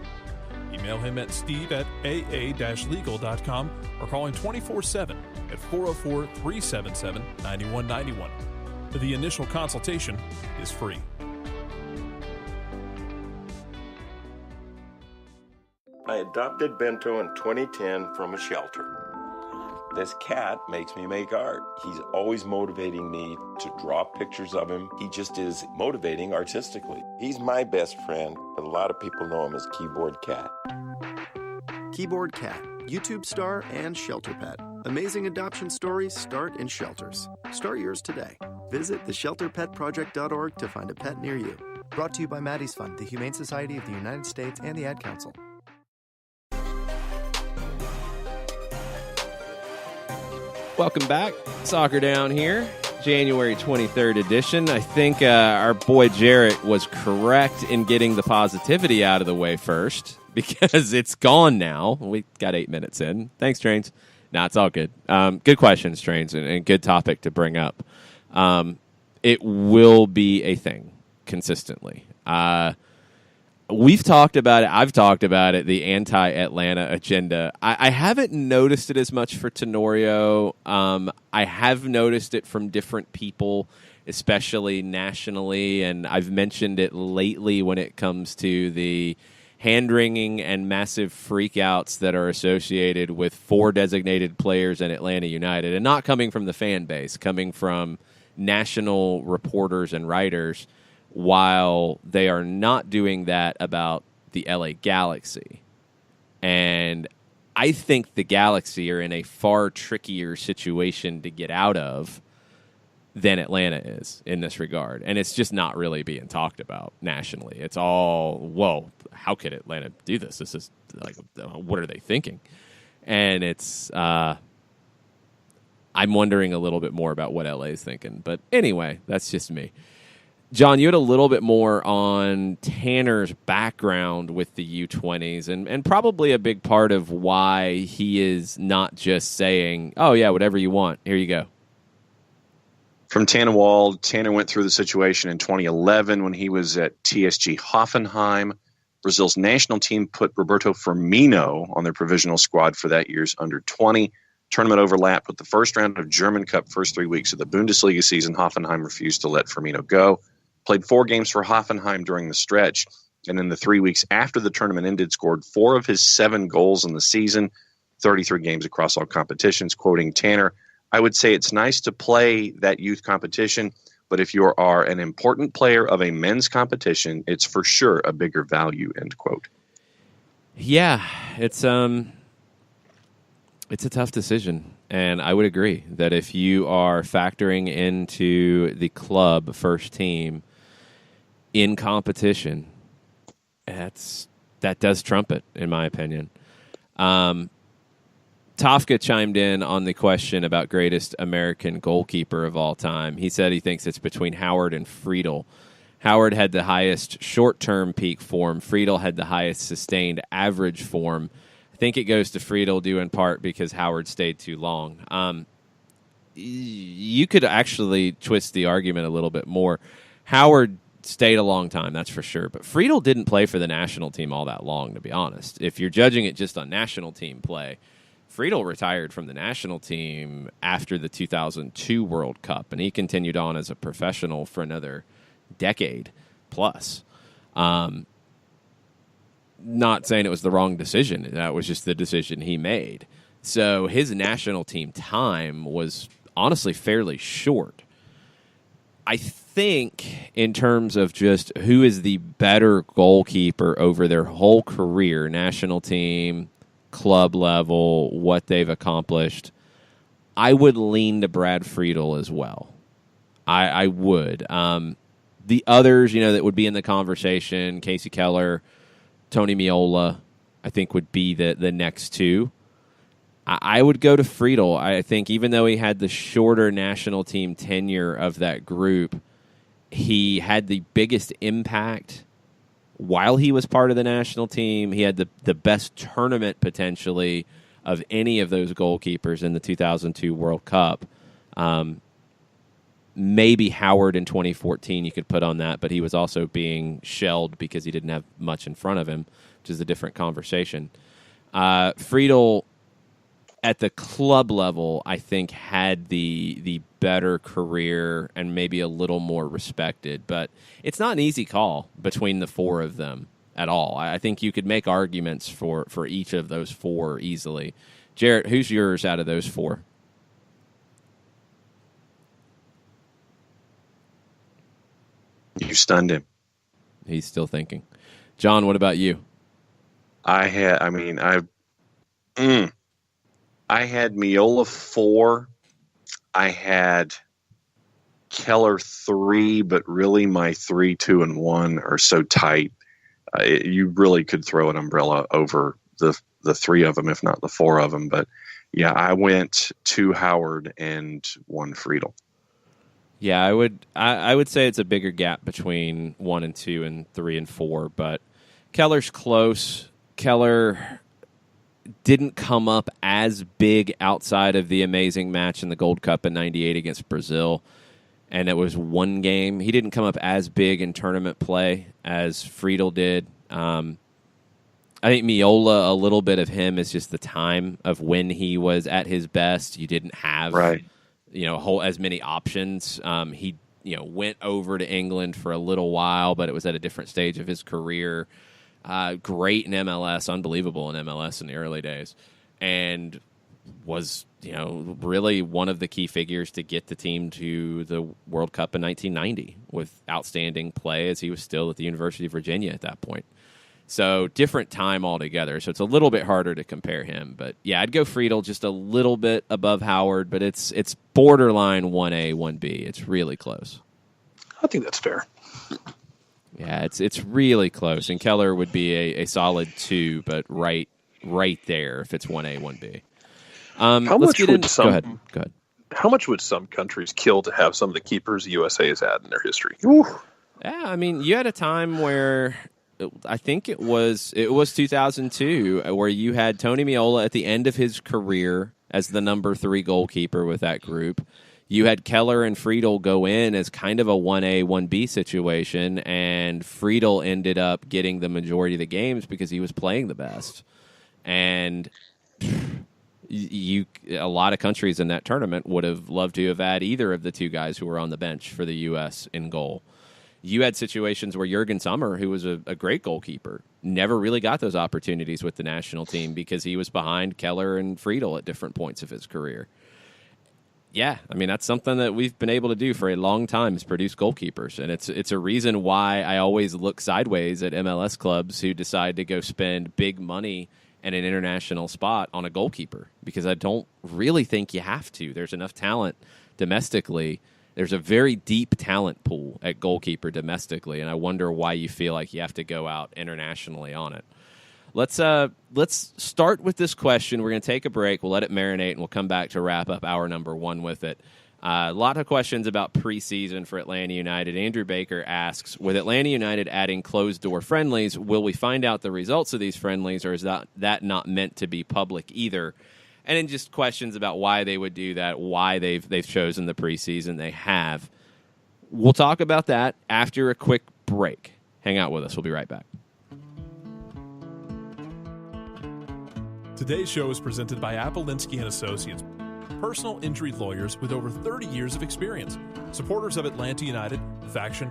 Email him at steve@aa-legal.com or call him 24/7 at 404-377-9191. The initial consultation is free. I adopted Bento in 2010 from a shelter. This cat makes me make art. He's always motivating me to draw pictures of him. He just is motivating artistically. He's my best friend, but a lot of people know him as Keyboard Cat. Keyboard Cat, YouTube star and shelter pet. Amazing adoption stories start in shelters. Start yours today. Visit theshelterpetproject.org to find a pet near you. Brought to you by Maddie's Fund, the Humane Society of the United States, and the Ad Council. Welcome back. Soccer Down here, January 23rd edition. I think our boy Jarrett was correct in getting the positivity out of the way first because it's gone now. We got 8 minutes in. Thanks, Trains. No, it's all good. Good questions, Trains, and good topic to bring up. It will be a thing consistently. We've talked about it. I've talked about it, the anti-Atlanta agenda. I haven't noticed it as much for Tenorio. I have noticed it from different people, especially nationally, and I've mentioned it lately when it comes to the hand-wringing and massive freakouts that are associated with 4 designated players in Atlanta United, and not coming from the fan base, coming from national reporters and writers, while they are not doing that about the LA Galaxy. And I think the Galaxy are in a far trickier situation to get out of than Atlanta is in this regard. And it's just not really being talked about nationally. It's all, whoa, how could Atlanta do this? This is like, what are they thinking? And it's, I'm wondering a little bit more about what LA is thinking. But anyway, that's just me. John, you had a little bit more on Tanner's background with the U20s and probably a big part of why he is not just saying, oh, yeah, whatever you want. Here you go. From Tannewald, Tanner went through the situation in 2011 when he was at TSG Hoffenheim. Brazil's national team put Roberto Firmino on their provisional squad for that year's under-20. Tournament overlapped with the first round of German Cup first 3 weeks of the Bundesliga season. Hoffenheim refused to let Firmino go. Played 4 games for Hoffenheim during the stretch, and in the 3 weeks after the tournament ended, scored 4 of his 7 goals in the season, 33 games across all competitions. Quoting Tanner, I would say it's nice to play that youth competition, but if you are an important player of a men's competition, it's for sure a bigger value, end quote. Yeah, it's a tough decision, and I would agree that if you are factoring into the club first team in competition, that does trump it, in my opinion. Tafka chimed in on the question about greatest American goalkeeper of all time. He said he thinks it's between Howard and Friedel. Howard had the highest short-term peak form. Friedel had the highest sustained average form. I think it goes to Friedel due in part because Howard stayed too long. You could actually twist the argument a little bit more. Howard stayed a long time, that's for sure. But Friedel didn't play for the national team all that long, to be honest. If you're judging it just on national team play, Friedel retired from the national team after the 2002 World Cup, and he continued on as a professional for another decade plus. not saying it was the wrong decision. That was just the decision he made. So his national team time was honestly fairly short. I think in terms of just who is the better goalkeeper over their whole career, national team, club level, what they've accomplished, I would lean to Brad Friedel as well. I would. The others, that would be in the conversation, Casey Keller, Tony Meola, I think would be the next two. I would go to Friedel. I think even though he had the shorter national team tenure of that group, he had the biggest impact while he was part of the national team. He had the best tournament potentially of any of those goalkeepers in the 2002 World Cup. Maybe Howard in 2014 you could put on that, but he was also being shelled because he didn't have much in front of him, which is a different conversation. Friedel, at the club level, I think had the better career and maybe a little more respected. But it's not an easy call between the four of them at all. I think you could make arguments for each of those four easily. Jarrett, who's yours out of those four? You stunned him. He's still thinking. John, what about you? I had Meola 4. I had Keller 3, but really my 3, 2, and 1 are so tight. You really could throw an umbrella over the 3 of them, if not the 4 of them. But yeah, I went 2 Howard and 1 Friedel. Yeah, I would say it's a bigger gap between 1 and 2 and 3 and 4, but Keller's close. Keller didn't come up as big outside of the amazing match in the Gold Cup in '98 against Brazil, and it was one game. He didn't come up as big in tournament play as Friedel did. I think Meola, a little bit of him is just the time of when he was at his best. You didn't have as many options. He went over to England for a little while, but it was at a different stage of his career. Great in MLS, unbelievable in MLS in the early days, and was really one of the key figures to get the team to the World Cup in 1990 with outstanding play as he was still at the University of Virginia at that point. So different time altogether. So it's a little bit harder to compare him. But yeah, I'd go Friedel just a little bit above Howard, but it's borderline 1A, 1B. It's really close. I think that's fair. Yeah, it's really close. And Keller would be a solid 2, but right there if it's 1A, 1B. How much would Go ahead. How much would some countries kill to have some of the keepers the USA has had in their history? Yeah, I mean, you had a time where I think it was 2002 where you had Tony Meola at the end of his career as the number 3 goalkeeper with that group. You had Keller and Friedel go in as kind of a 1A, 1B situation, and Friedel ended up getting the majority of the games because he was playing the best. And a lot of countries in that tournament would have loved to have had either of the 2 guys who were on the bench for the U.S. in goal. You had situations where Jürgen Sommer, who was a great goalkeeper, never really got those opportunities with the national team because he was behind Keller and Friedel at different points of his career. Yeah, I mean, that's something that we've been able to do for a long time is produce goalkeepers. And it's a reason why I always look sideways at MLS clubs who decide to go spend big money in an international spot on a goalkeeper, because I don't really think you have to. There's enough talent domestically. There's a very deep talent pool at goalkeeper domestically, and I wonder why you feel like you have to go out internationally on it. Let's start with this question. We're going to take a break. We'll let it marinate, and we'll come back to wrap up hour number 1 with it. A lot of questions about preseason for Atlanta United. Andrew Baker asks, with Atlanta United adding closed-door friendlies, will we find out the results of these friendlies, or is that not meant to be public either? And then just questions about why they would do that, why they've chosen the preseason they have. We'll talk about that after a quick break. Hang out with us. We'll be right back. Today's show is presented by Appolinsky & Associates, personal injury lawyers with over 30 years of experience, supporters of Atlanta United, Faction,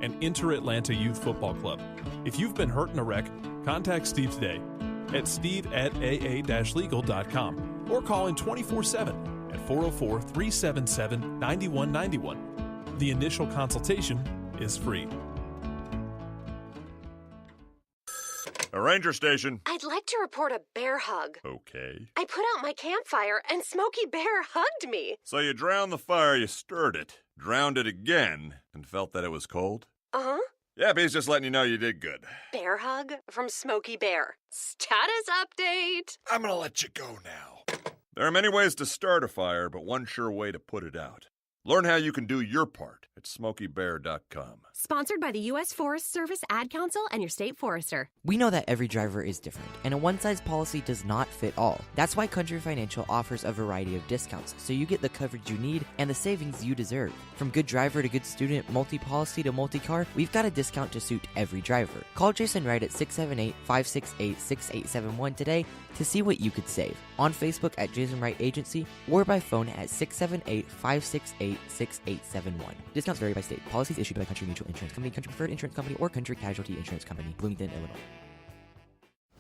and Inter-Atlanta Youth Football Club. If you've been hurt in a wreck, Contact Steve today at steve@aa-legal.com or call in 24/7 at 404-377-9191. The initial consultation is free. A ranger station. I'd like to report a bear hug. Okay. I put out my campfire and Smokey Bear hugged me. So you drowned the fire, you stirred it, drowned it again, and felt that it was cold? Uh-huh. Yep, he's just letting you know you did good. Bear hug from Smokey Bear. Status update. I'm gonna let you go now. There are many ways to start a fire, but one sure way to put it out. Learn how you can do your part at SmokeyBear.com. Sponsored by the U.S. Forest Service Ad Council and your state forester. We know that every driver is different, and a one-size policy does not fit all. That's why Country Financial offers a variety of discounts, so you get the coverage you need and the savings you deserve. From good driver to good student, multi-policy to multi-car, we've got a discount to suit every driver. Call Jason Wright at 678-568-6871 today to see what you could save. On Facebook at Jason Wright Agency or by phone at 678-568-6871. Discounts vary by state. Policies issued by Country Mutual Insurance Company, Country Preferred Insurance Company, or Country Casualty Insurance Company, Bloomington, Illinois.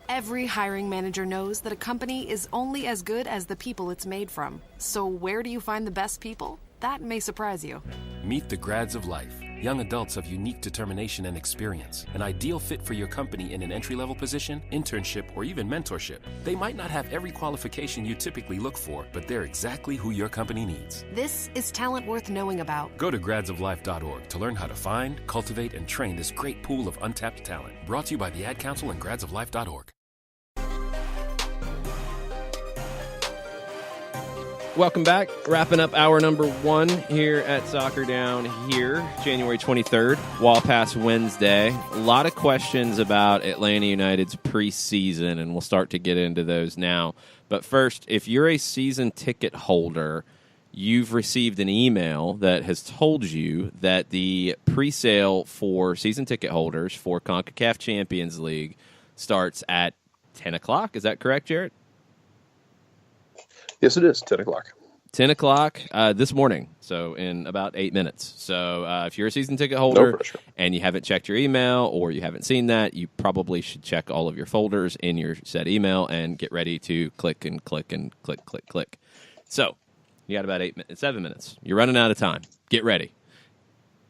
Every hiring manager knows that a company is only as good as the people it's made from. So where do you find the best people? That may surprise you. Meet the grads of life. Young adults of unique determination and experience. An ideal fit for your company in an entry-level position, internship, or even mentorship. They might not have every qualification you typically look for, but they're exactly who your company needs. This is talent worth knowing about. Go to gradsoflife.org to learn how to find, cultivate, and train this great pool of untapped talent. Brought to you by the Ad Council and gradsoflife.org. Welcome back. Wrapping up hour number 1 here at Soccer Down here, January 23rd, Wall Pass Wednesday. A lot of questions about Atlanta United's preseason, and we'll start to get into those now. But first, if you're a season ticket holder, you've received an email that has told you that the presale for season ticket holders for CONCACAF Champions League starts at 10 o'clock. Is that correct, Jarrett? Yes, it is. 10 o'clock. 10 o'clock this morning, so in about 8 minutes. So if you're a season ticket holder and you haven't checked your email or you haven't seen that, you probably should check all of your folders in your said email and get ready to click and click and click, click, click. So you got about 7 minutes. You're running out of time. Get ready.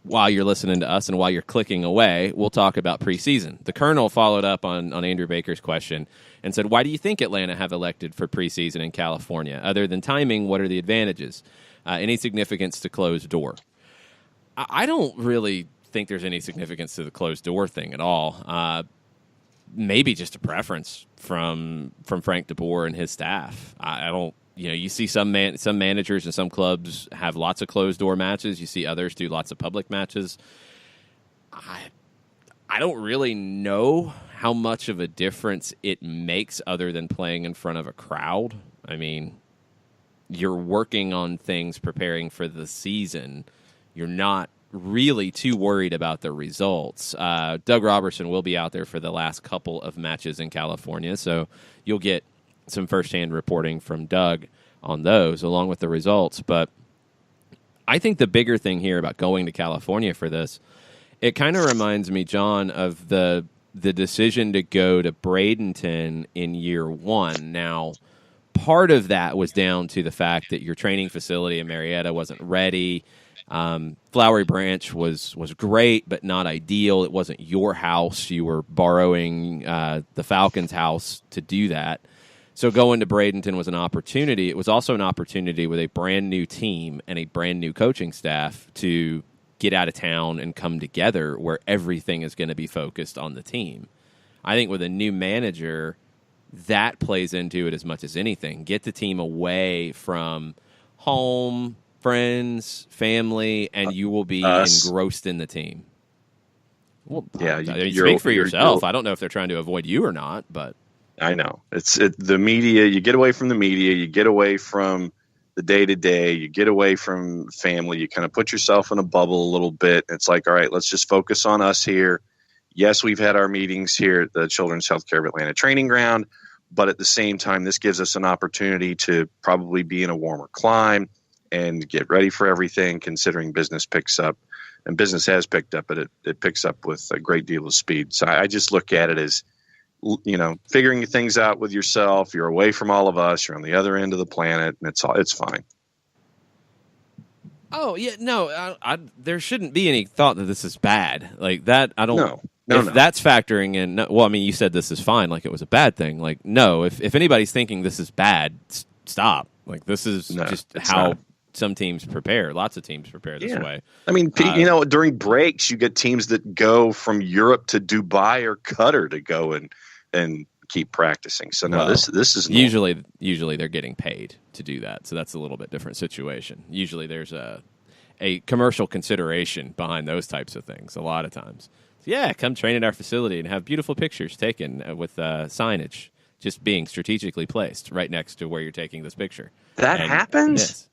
While you're listening to us and while you're clicking away, we'll talk about preseason. The Colonel followed up on Andrew Baker's question and said, why do you think Atlanta have elected for preseason in California? Other than timing, what are the advantages? Any significance to closed door? I don't really think there's any significance to the closed door thing at all. Maybe just a preference from Frank DeBoer and his staff. I don't. You know, you see some managers and some clubs have lots of closed door matches. You see others do lots of public matches. I don't really know how much of a difference it makes other than playing in front of a crowd. I mean, you're working on things preparing for the season. You're not really too worried about the results. Doug Robertson will be out there for the last couple of matches in California, so you'll get some firsthand reporting from Doug on those along with the results. But I think the bigger thing here about going to California for this, it kind of reminds me, John, of the decision to go to Bradenton in year 1. Now, part of that was down to the fact that your training facility in Marietta wasn't ready. Flowery Branch was great, but not ideal. It wasn't your house. You were borrowing the Falcons' house to do that. So going to Bradenton was an opportunity. It was also an opportunity with a brand new team and a brand new coaching staff to get out of town and come together where everything is going to be focused on the team. I think with a new manager, that plays into it as much as anything. Get the team away from home, friends, family, and you will be engrossed in the team. Well, yeah, speak for yourself. I don't know if they're trying to avoid you or not, but I know the media. You get away from the media. You get away from the day to day. You get away from family. You kind of put yourself in a bubble a little bit. It's like, all right, let's just focus on us here. Yes, we've had our meetings here at the Children's Healthcare of Atlanta Training Ground, but at the same time, this gives us an opportunity to probably be in a warmer climate and get ready for everything, considering business picks up. And business has picked up, but it picks up with a great deal of speed. So I just look at it as, figuring things out with yourself. You're away from all of us. You're on the other end of the planet, and it's fine. Oh yeah, no, there shouldn't be any thought that this is bad. Like that, I don't. No. That's factoring in. Well, I mean, you said this is fine, like it was a bad thing. Like, no, if anybody's thinking this is bad, stop. Like, this is just how some teams prepare. Lots of teams prepare this way. I mean, during breaks, you get teams that go from Europe to Dubai or Qatar to go and keep practicing. So no, this is normal. Usually they're getting paid to do that. So that's a little bit different situation. Usually there's a commercial consideration behind those types of things. A lot of times. So yeah, come train at our facility and have beautiful pictures taken with signage just being strategically placed right next to where you're taking this picture. That happens? Yes.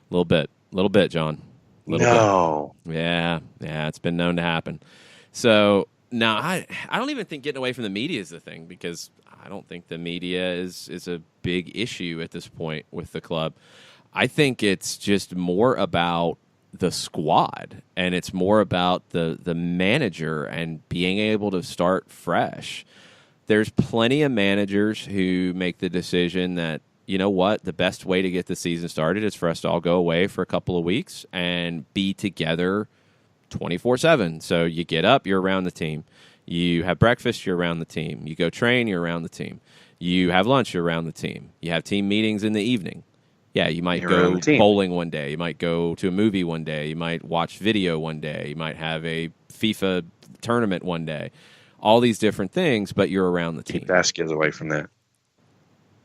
A little bit, John. No. Bit. Yeah, it's been known to happen. So now I don't even think getting away from the media is the thing, because I don't think the media is a big issue at this point with the club. I think it's just more about the squad, and it's more about the manager and being able to start fresh. There's plenty of managers who make the decision that, you know what, the best way to get the season started is for us to all go away for a couple of weeks and be together 24/7. So you get up, you're around the team. You have breakfast, you're around the team. You go train, you're around the team. You have lunch, you're around the team. You have team meetings in the evening. Yeah, you might go bowling one day. You might go to a movie one day. You might watch video one day. You might have a FIFA tournament one day. All these different things, but you're around the team. Keep Vasquez away from that.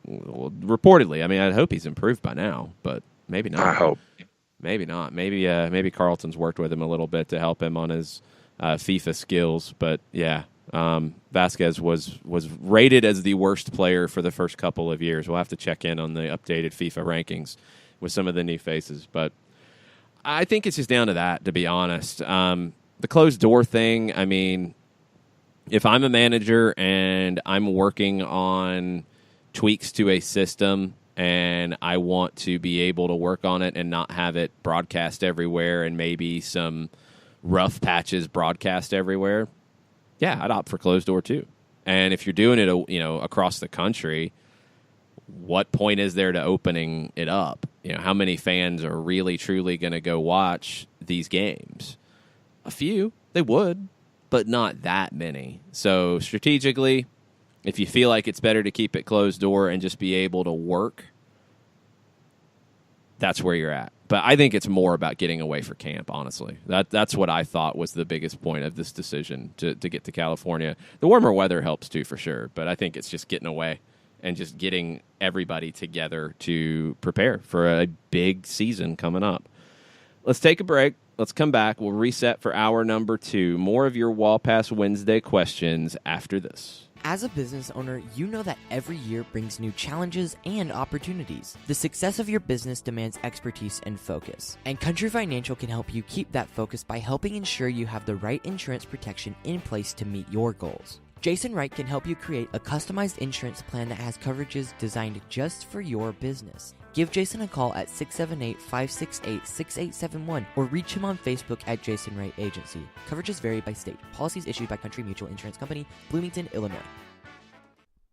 Well, reportedly. I mean, I hope he's improved by now, but maybe not. I hope. Maybe not. Maybe Carlton's worked with him a little bit to help him on his FIFA skills. But, yeah, Vasquez was rated as the worst player for the first couple of years. We'll have to check in on the updated FIFA rankings with some of the new faces. But I think it's just down to that, to be honest. The closed door thing, I mean, if I'm a manager and I'm working on tweaks to a system and I want to be able to work on it and not have it broadcast everywhere and maybe some rough patches broadcast everywhere, yeah, I'd opt for closed door too. And if you're doing it, across the country, what point is there to opening it up? How many fans are really truly going to go watch these games? A few, they would, but not that many. So strategically, if you feel like it's better to keep it closed door and just be able to work, that's where you're at. But I think it's more about getting away for camp, honestly. That's what I thought was the biggest point of this decision to get to California. The warmer weather helps too, for sure, but I think it's just getting away and just getting everybody together to prepare for a big season coming up. Let's take a break. Let's come back. We'll reset for hour number 2. More of your Wall Pass Wednesday questions after this. As a business owner, you know that every year brings new challenges and opportunities. The success of your business demands expertise and focus. And Country Financial can help you keep that focus by helping ensure you have the right insurance protection in place to meet your goals. Jason Wright can help you create a customized insurance plan that has coverages designed just for your business. Give Jason a call at 678-568-6871 or reach him on Facebook at Jason Wright Agency. Coverages vary by state. Policies issued by Country Mutual Insurance Company, Bloomington, Illinois.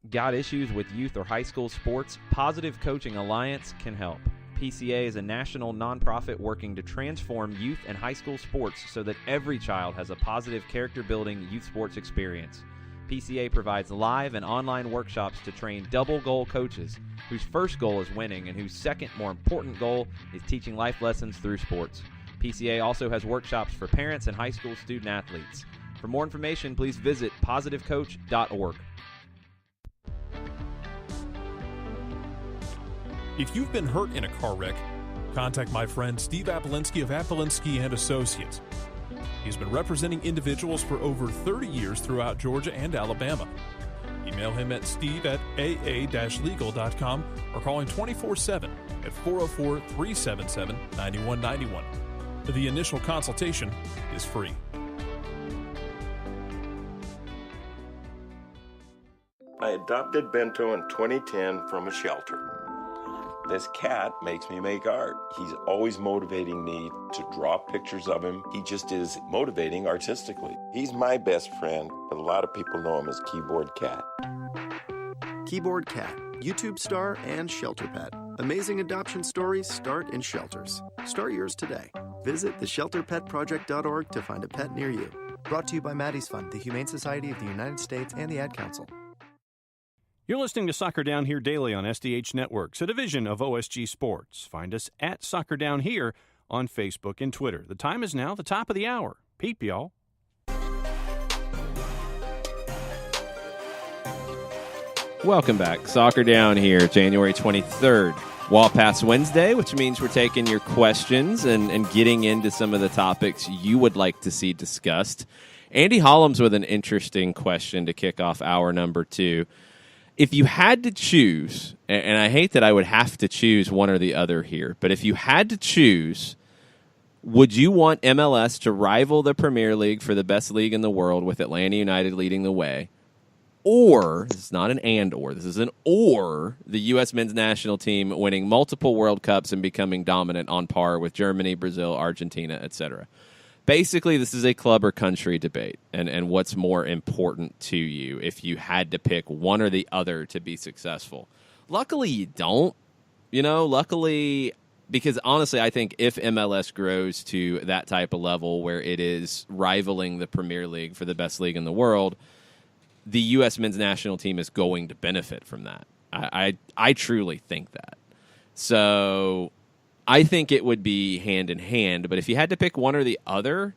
Got issues with youth or high school sports? Positive Coaching Alliance can help. PCA is a national nonprofit working to transform youth and high school sports so that every child has a positive character-building youth sports experience. PCA provides live and online workshops to train double goal coaches whose first goal is winning and whose second, more important goal is teaching life lessons through sports. PCA also has workshops for parents and high school student athletes. For more information, please visit positivecoach.org. If you've been hurt in a car wreck, contact my friend Steve Apolinsky of Apolinsky & Associates. He's been representing individuals for over 30 years throughout Georgia and Alabama. Email him at steve@aa-legal.com or call him 24/7 at 404-377-9191. The initial consultation is free. I adopted Bento in 2010 from a shelter. This cat makes me make art. He's always motivating me to draw pictures of him. He just is motivating artistically. He's my best friend, but a lot of people know him as Keyboard Cat. Keyboard Cat, YouTube star and shelter pet. Amazing adoption stories start in shelters. Start yours today. Visit theshelterpetproject.org to find a pet near you. Brought to you by Maddie's Fund, the Humane Society of the United States, and the Ad Council. You're listening to Soccer Down Here daily on SDH Networks, a division of OSG Sports. Find us at Soccer Down Here on Facebook and Twitter. The time is now the top of the hour. Peep, y'all. Welcome back. Soccer Down Here, January 23rd. Wall Pass Wednesday, which means we're taking your questions and getting into some of the topics you would like to see discussed. Andy Hollums with an interesting question to kick off hour number 2. If you had to choose, and I hate that I would have to choose one or the other here, but if you had to choose, would you want MLS to rival the Premier League for the best league in the world with Atlanta United leading the way? Or, this is not an and or, this is an or, the U.S. men's national team winning multiple World Cups and becoming dominant on par with Germany, Brazil, Argentina, etc.? Basically, this is a club or country debate, and what's more important to you if you had to pick one or the other to be successful. Luckily, you don't. Luckily, because honestly, I think if MLS grows to that type of level where it is rivaling the Premier League for the best league in the world, the U.S. men's national team is going to benefit from that. I truly think that. So I think it would be hand in hand, but if you had to pick one or the other,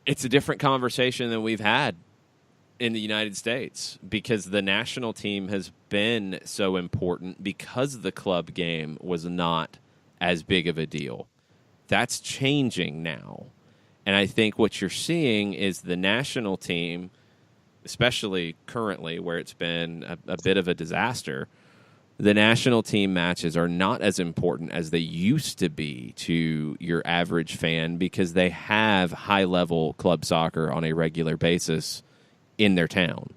it's a different conversation than we've had in the United States because the national team has been so important because the club game was not as big of a deal. That's changing now. And I think what you're seeing is the national team, especially currently where it's been a bit of a disaster, the national team matches are not as important as they used to be to your average fan because they have high-level club soccer on a regular basis in their town.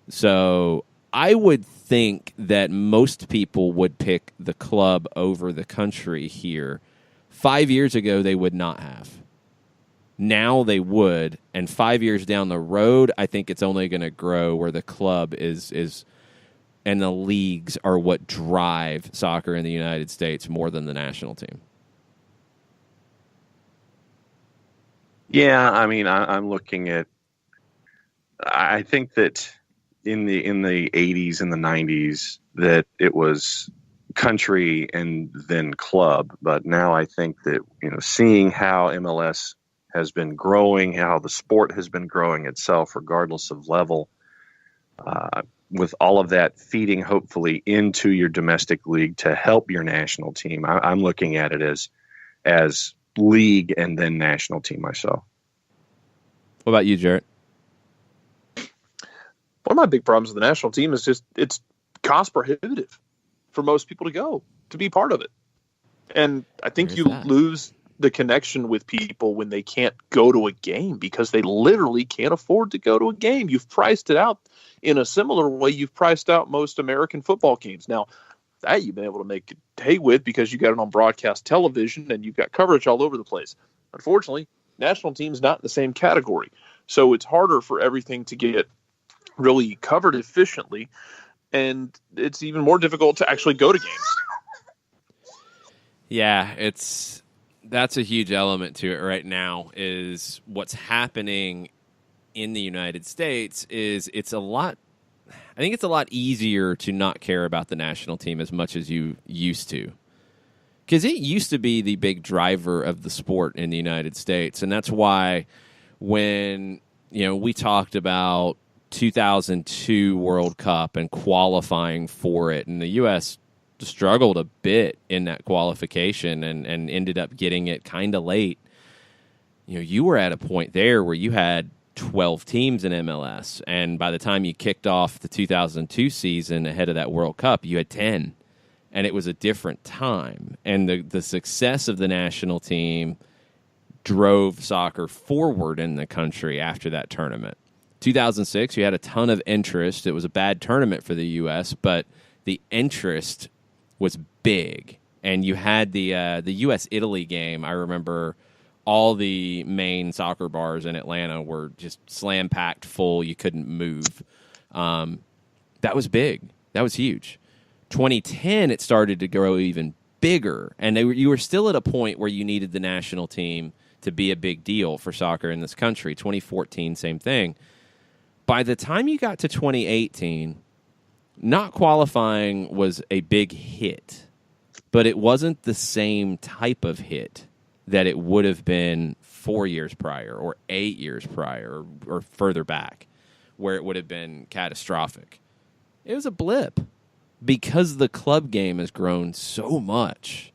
So I would think that most people would pick the club over the country here. 5 years ago, they would not have. Now they would, and 5 years down the road, I think it's only going to grow where the club is and the leagues are what drive soccer in the United States more than the national team. Yeah, I mean, I'm looking at. I think that in the 80s and the 90s that it was country and then club, but now I think that seeing how MLS has been growing, how the sport has been growing itself, regardless of level. With all of that feeding hopefully into your domestic league to help your national team, I'm looking at it as league and then national team myself. What about you, Jarrett? One of my big problems with the national team is just it's cost prohibitive for most people to be part of it. And I think you lose the connection with people when they can't go to a game because they literally can't afford to go to a game. You've priced it out in a similar way you've priced out most American football games. Now, that you've been able to make hay with because you got it on broadcast television and you've got coverage all over the place. Unfortunately, national team's not in the same category. So it's harder for everything to get really covered efficiently, and it's even more difficult to actually go to games. Yeah, that's a huge element to it right now is what's happening in the United States is I think it's a lot easier to not care about the national team as much as you used to. Because it used to be the big driver of the sport in the United States. And that's why when, we talked about 2002 World Cup and qualifying for it, and the U.S. struggled a bit in that qualification and ended up getting it kind of late. You were at a point there where you had 12 teams in MLS, and by the time you kicked off the 2002 season ahead of that World Cup, you had 10, and it was a different time. And the success of the national team drove soccer forward in the country after that tournament. 2006, you had a ton of interest. It was a bad tournament for the U.S., but the interest was big. And you had the U.S.-Italy game, I remember all the main soccer bars in Atlanta were just slam packed full. You couldn't move. That was big. That was huge. 2010, it started to grow even bigger, and you were still at a point where you needed the national team to be a big deal for soccer in this country. 2014, same thing. By the time you got to 2018, not qualifying was a big hit, but it wasn't the same type of hit that it would have been 4 years prior or 8 years prior or further back, where it would have been catastrophic. It was a blip because the club game has grown so much.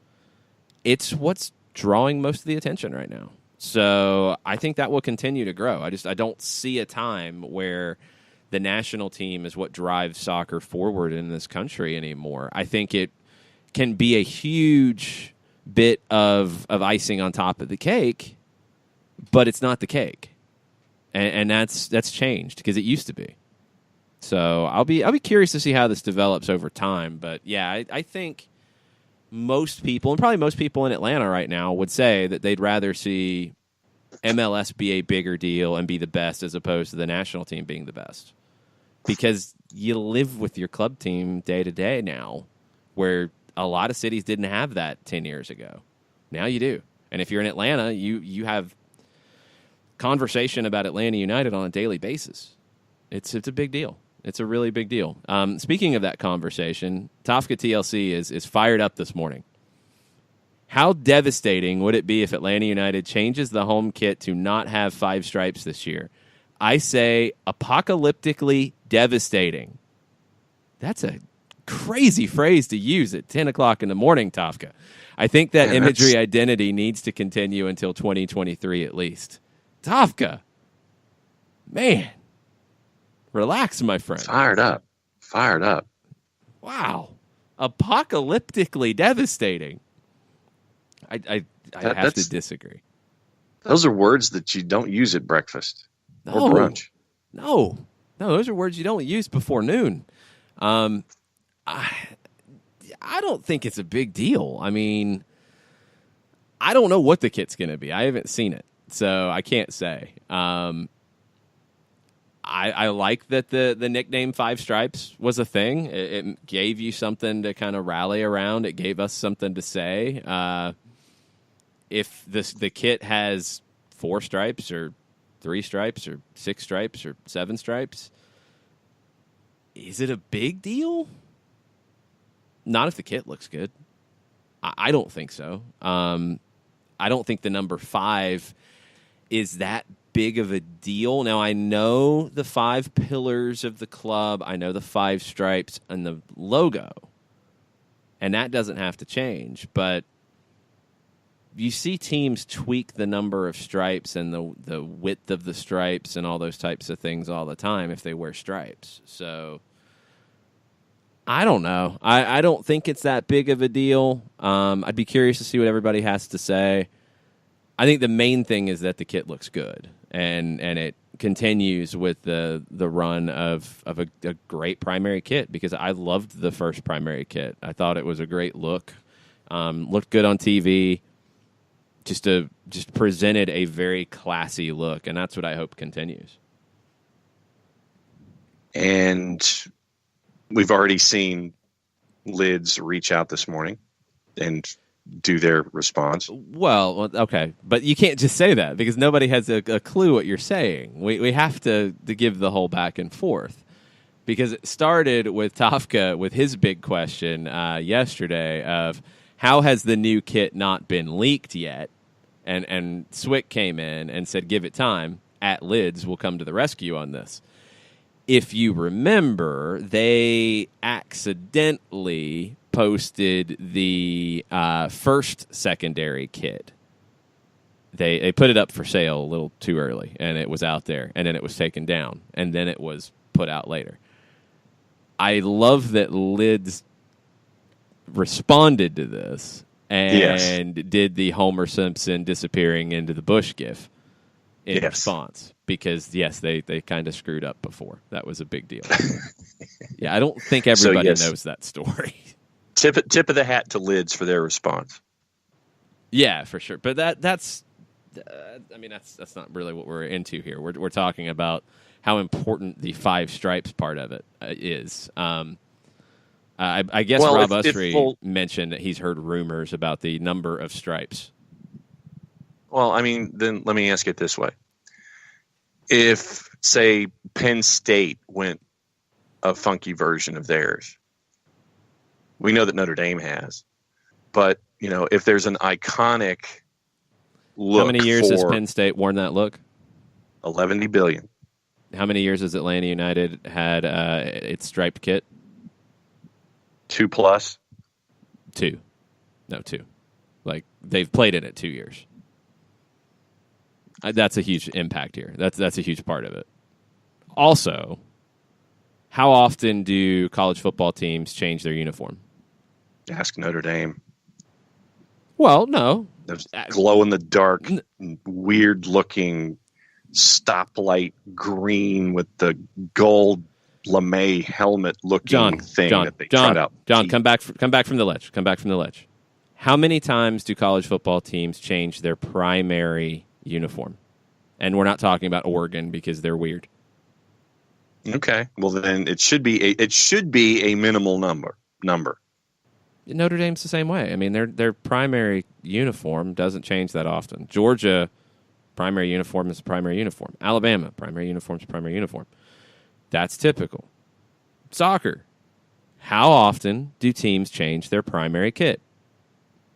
It's what's drawing most of the attention right now. So I think that will continue to grow. I don't see a time where the national team is what drives soccer forward in this country anymore. I think it can be a huge bit of icing on top of the cake, but it's not the cake. And that's changed because it used to be. So I'll be curious to see how this develops over time. But yeah, I think most people, and probably most people in Atlanta right now, would say that they'd rather see MLS be a bigger deal and be the best as opposed to the national team being the best. Because you live with your club team day to day now, where a lot of cities didn't have that 10 years ago. Now you do. And if you're in Atlanta, you have conversation about Atlanta United on a daily basis. It's a big deal. It's a really big deal. Speaking of that conversation, Tafka TLC is fired up this morning. How devastating would it be if Atlanta United changes the home kit to not have 5 stripes this year? I say apocalyptically devastating. That's a crazy phrase to use at 10 o'clock in the morning, Tafka. I think that imagery identity needs to continue until 2023 at least. Tafka, man. Relax, my friend. Fired up. Wow. Apocalyptically devastating. I have to disagree. Those are words that you don't use at breakfast or brunch. No, those are words you don't use before noon. I don't think it's a big deal. I mean, I don't know what the kit's going to be. I haven't seen it, so I can't say. I like that the nickname 5 Stripes was a thing. It gave you something to kind of rally around. It gave us something to say. If the kit has 4 stripes or 3 stripes or 6 stripes or 7 stripes, is it a big deal? Not if the kit looks good. I don't think so. I don't think the number 5 is that big of a deal. Now, I know the 5 pillars of the club. I know the 5 stripes and the logo. And that doesn't have to change. But you see teams tweak the number of stripes and the width of the stripes and all those types of things all the time if they wear stripes. So I don't know. I don't think it's that big of a deal. I'd be curious to see what everybody has to say. I think the main thing is that the kit looks good, and it continues with the run of a great primary kit, because I loved the first primary kit. I thought it was a great look, looked good on TV, just presented a very classy look, and that's what I hope continues. And we've already seen Lids reach out this morning and do their response. Well, okay, but you can't just say that because nobody has a clue what you're saying. We have to give the whole back and forth, because it started with Tafka with his big question yesterday of how has the new kit not been leaked yet, and Swick came in and said give it time. At Lids will come to the rescue on this. If you remember, they accidentally posted the first secondary kit. They put it up for sale a little too early, and it was out there, and then it was taken down, and then it was put out later. I love that Lids responded to this and did the Homer Simpson disappearing into the bush gif in response. Because, yes, they kind of screwed up before. That was a big deal. Yeah, I don't think everybody knows that story. Tip of the hat to Lids for their response. Yeah, for sure. But that's I mean, that's not really what we're into here. We're talking about how important the 5 stripes part of it is. I guess Rob Usry mentioned that he's heard rumors about the number of stripes. Well, I mean, then let me ask it this way. If, say, Penn State went a funky version of theirs, we know that Notre Dame has. But, if there's an iconic look. How many years has Penn State worn that look? 11 billion. How many years has Atlanta United had its striped kit? 2+. 2. No, 2. Like, they've played it at 2 years. That's a huge impact here. That's a huge part of it. Also, how often do college football teams change their uniform? Ask Notre Dame. Well, no. Those glow-in-the-dark, weird-looking stoplight green with the gold lame helmet-looking thing that they trot out. John, come back from the ledge. Come back from the ledge. How many times do college football teams change their primary uniform? And we're not talking about Oregon because they're weird. Okay. Well, then it should be a minimal number. Notre Dame's the same way. I mean, their primary uniform doesn't change that often. Georgia, primary uniform is primary uniform. Alabama, primary uniform is primary uniform. That's typical. Soccer. How often do teams change their primary kit?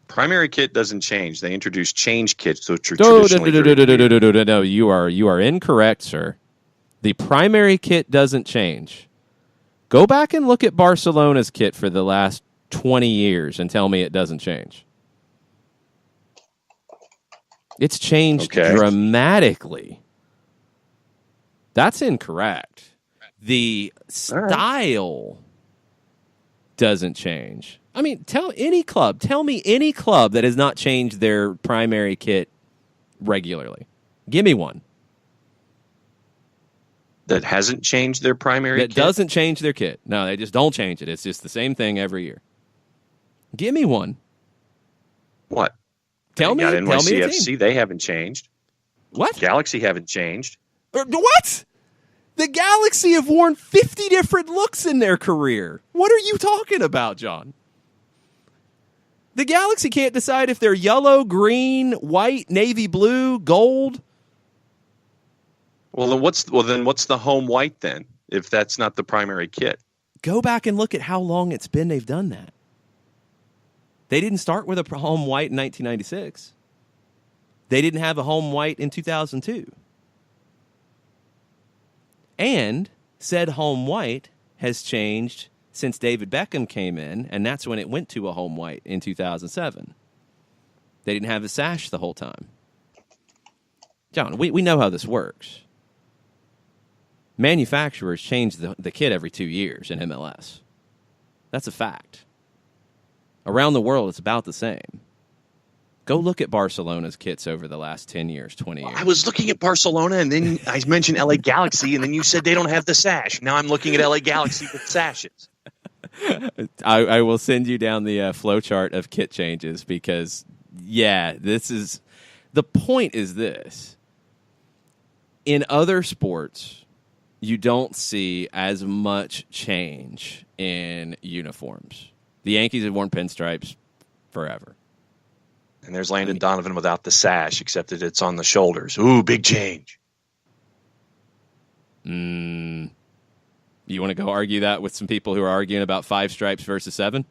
Primary kit doesn't change. They introduce change kits, which are traditionally... No, you are incorrect, sir. The primary kit doesn't change. Go back and look at Barcelona's kit for the last 20 years and tell me it doesn't change. It's changed dramatically. That's incorrect. The style doesn't change. I mean, tell me any club that has not changed their primary kit regularly. Give me one. That hasn't changed their primary kit? That doesn't change their kit. No, they just don't change it. It's just the same thing every year. Give me one. What? Tell me NYCFC, they haven't changed. What? Galaxy haven't changed. What? The Galaxy have worn 50 different looks in their career. What are you talking about, John? The Galaxy can't decide if they're yellow, green, white, navy blue, gold. Well, then what's the home white then? If that's not the primary kit, go back and look at how long it's been they've done that. They didn't start with a home white in 1996. They didn't have a home white in 2002. And said home white has changed since David Beckham came in, and that's when it went to a home white in 2007. They didn't have a sash the whole time. John, we know how this works. Manufacturers change the kit every 2 years in MLS. That's a fact. Around the world, it's about the same. Go look at Barcelona's kits over the last 10 years, 20 years. I was looking at Barcelona, and then I mentioned LA Galaxy, and then you said they don't have the sash. Now I'm looking at LA Galaxy with sashes. I will send you down the flow chart of kit changes because, the point is this. In other sports, you don't see as much change in uniforms. The Yankees have worn pinstripes forever. And there's Landon Donovan without the sash, except that it's on the shoulders. Ooh, big change. You want to go argue that with some people who are arguing about 5 stripes versus 7?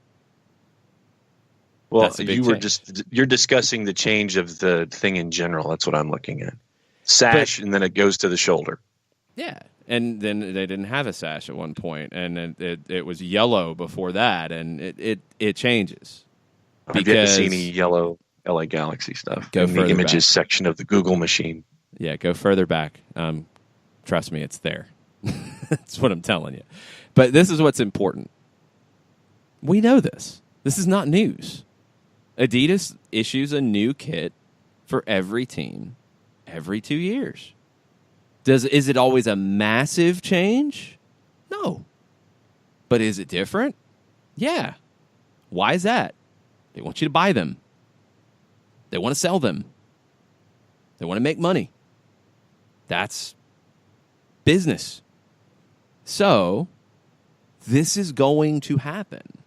Well, you're discussing the change of the thing in general. That's what I'm looking at. Sash, and then it goes to the shoulder. Yeah. And then they didn't have a sash at one point, and it was yellow before that, and it changes. I've yet to see any yellow LA Galaxy stuff in the images section of the Google machine. Yeah, go further back. Trust me, it's there. That's what I'm telling you. But this is what's important. We know this. This is not news. Adidas issues a new kit for every team every 2 years. Is it always a massive change? No. But is it different? Yeah. Why is that? They want you to buy them. They want to sell them. They want to make money. That's business. So this is going to happen.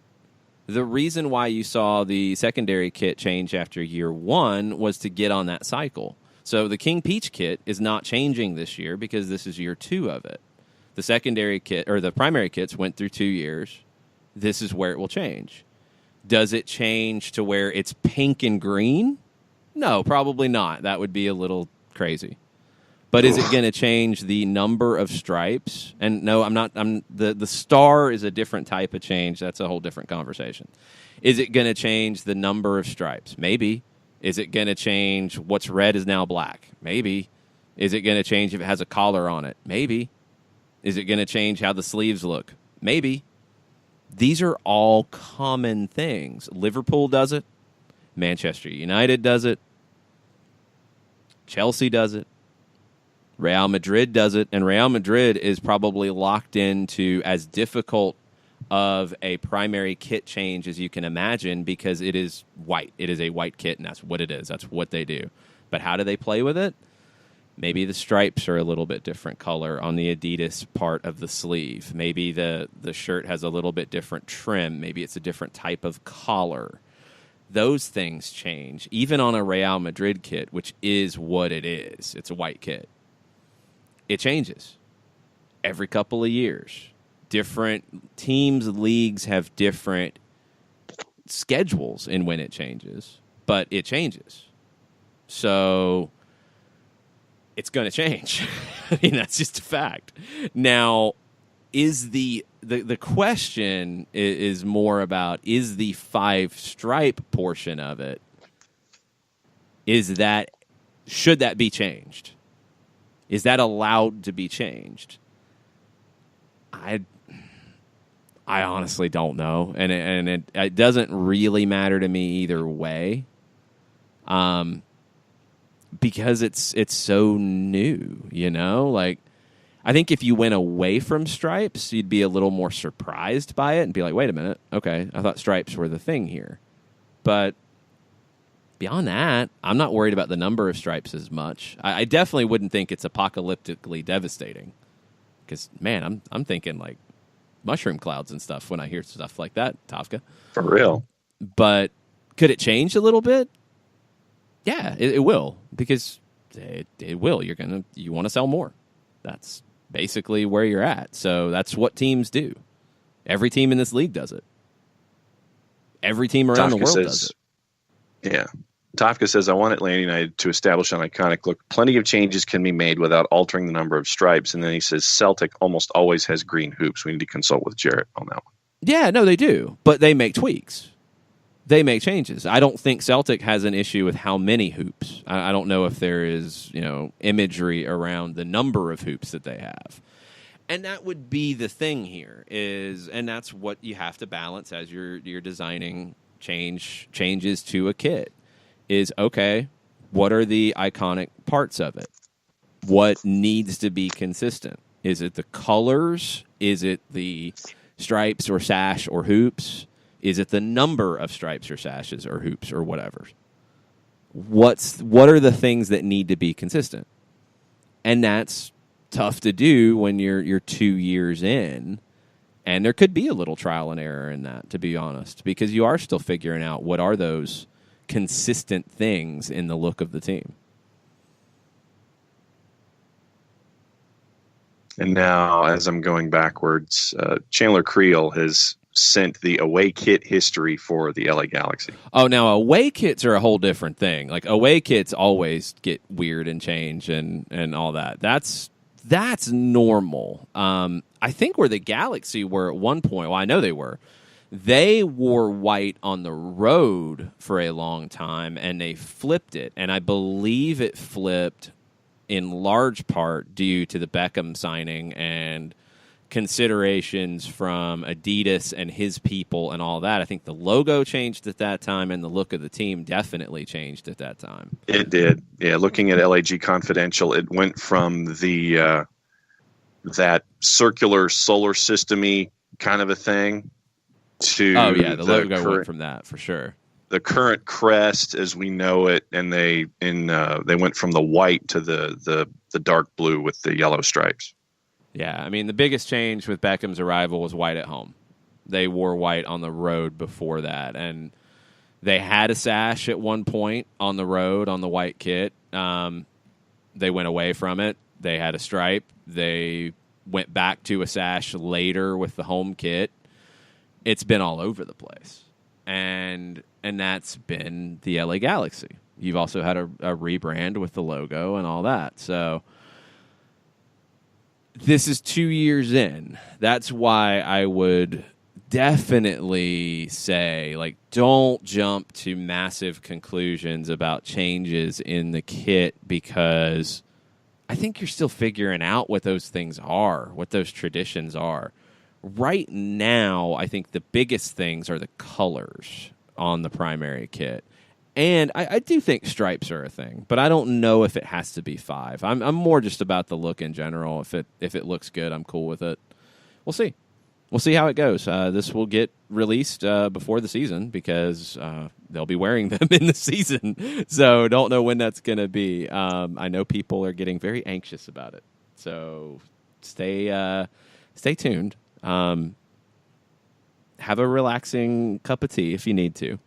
The reason why you saw the secondary kit change after year 1 was to get on that cycle. So the King Peach kit is not changing this year because this is year 2 of it. The secondary kit or the primary kits went through 2 years. This is where it will change. Does it change to where it's pink and green? No, probably not. That would be a little crazy. But is it going to change the number of stripes? And no, I'm not. The star is a different type of change. That's a whole different conversation. Is it going to change the number of stripes? Maybe. Is it going to change what's red is now black? Maybe. Is it going to change if it has a collar on it? Maybe. Is it going to change how the sleeves look? Maybe. These are all common things. Liverpool does it. Manchester United does it. Chelsea does it. Real Madrid does it, and Real Madrid is probably locked into as difficult of a primary kit change as you can imagine because it is white. It is a white kit, and that's what it is. That's what they do. But how do they play with it? Maybe the stripes are a little bit different color on the Adidas part of the sleeve. Maybe the shirt has a little bit different trim. Maybe it's a different type of collar. Those things change, even on a Real Madrid kit, which is what it is. It's a white kit. It changes every couple of years. Different teams, leagues have different schedules in when it changes, but it changes. So it's going to change. I mean, that's just a fact. Now, is the question is more about, is the 5-stripe portion of it, should that be changed? Is that allowed to be changed? I honestly don't know, and it doesn't really matter to me either way, because it's so new, you know. Like, I think if you went away from stripes, you'd be a little more surprised by it and be like, "Wait a minute, okay, I thought stripes were the thing here," but beyond that, I'm not worried about the number of stripes as much. I definitely wouldn't think it's apocalyptically devastating because, man, I'm thinking like mushroom clouds and stuff when I hear stuff like that, Tafka. For real. But could it change a little bit? Yeah, it will, because it will. You want to sell more. That's basically where you're at. So that's what teams do. Every team in this league does it. Every team around the world does it. Yeah. Tafka says, I want Atlanta United to establish an iconic look. Plenty of changes can be made without altering the number of stripes. And then he says, Celtic almost always has green hoops. We need to consult with Jarrett on that one. Yeah, no, they do. But they make tweaks. They make changes. I don't think Celtic has an issue with how many hoops. I don't know if there is, imagery around the number of hoops that they have. And that would be the thing here and that's what you have to balance as you're designing changes to a kit is, okay, what are the iconic parts of it? What needs to be consistent? Is it the colors? Is it the stripes or sash or hoops? Is it the number of stripes or sashes or hoops or whatever? What are the things that need to be consistent? And that's tough to do when you're 2 years in. And there could be a little trial and error in that, to be honest, because you are still figuring out what are those consistent things in the look of the team. And now, as I'm going backwards, Chandler Creel has sent the away kit history for the LA Galaxy. Oh, now away kits are a whole different thing. Like, away kits always get weird and change and all that. That's normal. I think where the Galaxy were at one point, well, I know they were, they wore white on the road for a long time, and they flipped it. And I believe it flipped in large part due to the Beckham signing and considerations from Adidas and his people and all that. I think the logo changed at that time, and the look of the team definitely changed at that time. It did. Yeah, looking at LAG Confidential, it went from the that circular solar system-y kind of a thing to the logo went from that for sure. the current crest as we know it, and they went from the white to the dark blue with the yellow stripes. Yeah, I mean, the biggest change with Beckham's arrival was white at home. They wore white on the road before that, and they had a sash at one point on the road on the white kit. They went away from it. They had a stripe. They went back to a sash later with the home kit. It's been all over the place, and that's been the LA Galaxy. You've also had a rebrand with the logo and all that, so this is 2 years in. That's why I would definitely say, like, don't jump to massive conclusions about changes in the kit, because I think you're still figuring out what those things are, what those traditions are. Right now, I think the biggest things are the colors on the primary kit. And I do think stripes are a thing, but I don't know if it has to be 5. I'm more just about the look in general. If it looks good, I'm cool with it. We'll see. We'll see how it goes. This will get released before the season, because they'll be wearing them in the season. So don't know when that's going to be. I know people are getting very anxious about it. So stay tuned. Have a relaxing cup of tea if you need to.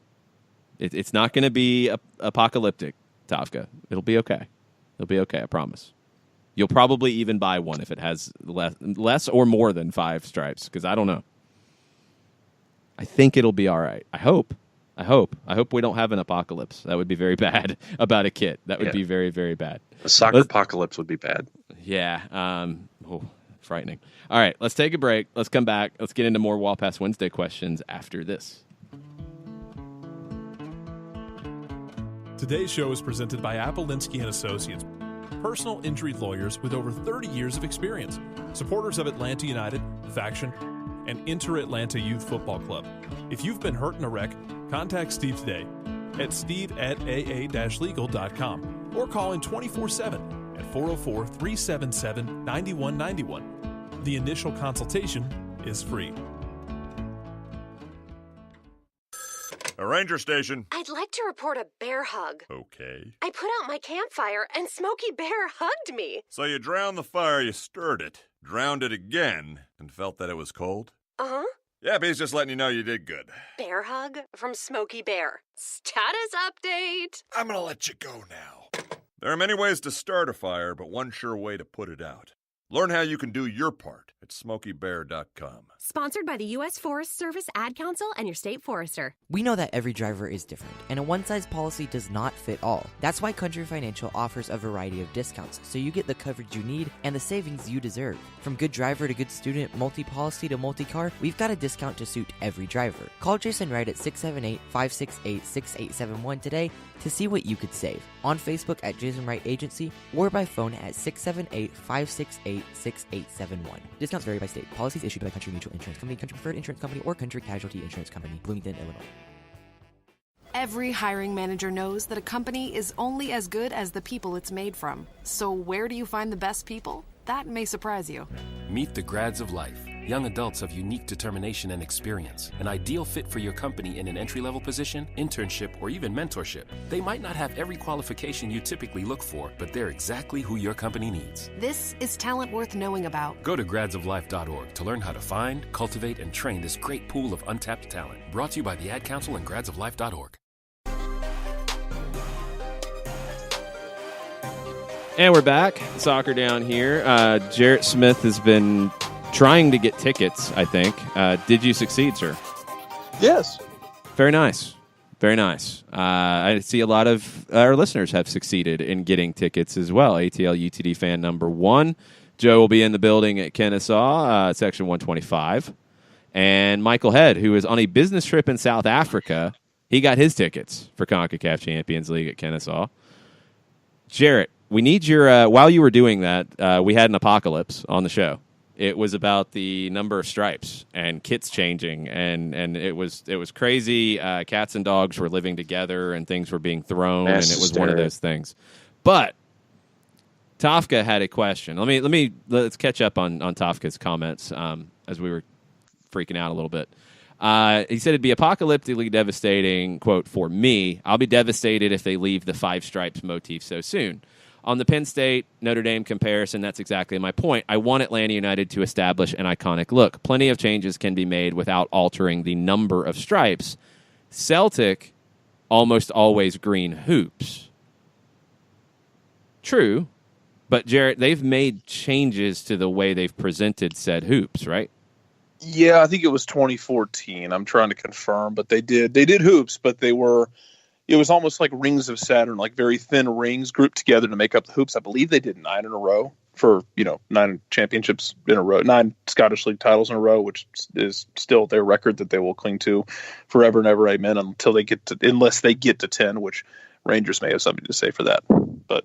It's not going to be apocalyptic, Tavka. It'll be okay. It'll be okay, I promise. You'll probably even buy one if it has less or more than 5 stripes, because I don't know. I think it'll be all right. I hope we don't have an apocalypse. That would be very bad about a kit. That would be very, very bad. A soccer apocalypse would be bad. Yeah. Frightening. All right, let's take a break. Let's come back. Let's get into more Wall Pass Wednesday questions after this. Today's show is presented by Appolinsky & Associates, personal injury lawyers with over 30 years of experience, supporters of Atlanta United, Faction, and Inter-Atlanta Youth Football Club. If you've been hurt in a wreck, contact Steve today at steve@aa-legal.com or call in 24/7 at 404-377-9191. The initial consultation is free. A ranger station. I'd like to report a bear hug. Okay. I put out my campfire and Smokey Bear hugged me. So you drowned the fire, you stirred it, drowned it again, and felt that it was cold? Uh-huh. Yep, he's just letting you know you did good. Bear hug from Smokey Bear. Status update. I'm gonna let you go now. There are many ways to start a fire, but one sure way to put it out. Learn how you can do your part at SmokeyBear.com. Sponsored by the U.S. Forest Service Ad Council and your state forester. We know that every driver is different, and a one-size policy does not fit all. That's why Country Financial offers a variety of discounts, so you get the coverage you need and the savings you deserve. From good driver to good student, multi-policy to multi-car, we've got a discount to suit every driver. Call Jason Wright at 678-568-6871 today to see what you could save. On Facebook at Jason Wright Agency, or by phone at 678-568-6871. Discounts vary by state. Policies issued by Country Mutual Insurance Company, Country Preferred Insurance Company, or Country Casualty Insurance Company, Bloomington, Illinois. Every hiring manager knows that a company is only as good as the people it's made from. So where do you find the best people? That may surprise you. Meet the grads of life. Young adults of unique determination and experience. An ideal fit for your company in an entry-level position, internship, or even mentorship. They might not have every qualification you typically look for, but they're exactly who your company needs. This is talent worth knowing about. Go to gradsoflife.org to learn how to find, cultivate, and train this great pool of untapped talent. Brought to you by the Ad Council and gradsoflife.org. And we're back. Soccer down here. Jarrett Smith has been trying to get tickets, I think. Did you succeed, sir? Yes. Very nice. Very nice. I see a lot of our listeners have succeeded in getting tickets as well. ATL UTD fan number 1. Joe will be in the building at Kennesaw, section 125. And Michael Head, who is on a business trip in South Africa, he got his tickets for CONCACAF Champions League at Kennesaw. Jarrett, we need your, while you were doing that, we had an apocalypse on the show. It was about the number of stripes and kits changing, and it was crazy. Cats and dogs were living together, and things were being thrown, and it was one of those things. But Tafka had a question. Let's catch up on Tafka's comments as we were freaking out a little bit. He said it'd be apocalyptically devastating, quote, for me. I'll be devastated if they leave the five stripes motif so soon. On the Penn State Notre Dame comparison, that's exactly my point. I want Atlanta United to establish an iconic look. Plenty of changes can be made without altering the number of stripes. Celtic almost always green hoops. True, but Jarrett, they've made changes to the way they've presented said hoops, right? Yeah, I think it was 2014. I'm trying to confirm, but they did hoops, but it was almost like rings of Saturn, like very thin rings grouped together to make up the hoops. I believe they did 9 in a row for, 9 championships in a row, 9 Scottish League titles in a row, which is still their record that they will cling to forever and ever. Amen. Unless they get to 10, which Rangers may have something to say for that. But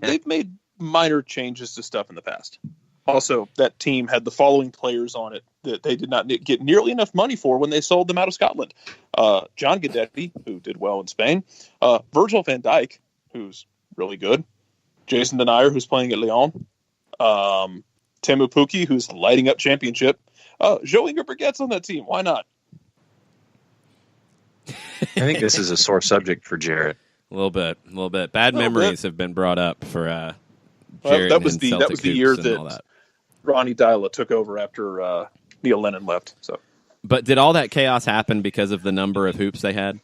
they've made minor changes to stuff in the past. Also, that team had the following players on it that they did not get nearly enough money for when they sold them out of Scotland. John Guidetti, who did well in Spain. Virgil van Dijk, who's really good. Jason Denayer, who's playing at Lyon. Temu Pukki, who's lighting up championship. Joe-Inger Brigitte's on that team. Why not? I think this is a sore subject for Jarrett. A little bit. Bad memories have been brought up for Jarrett. That was the year that Ronnie Dyla took over after Neil Lennon left. So, but did all that chaos happen because of the number of hoops they had?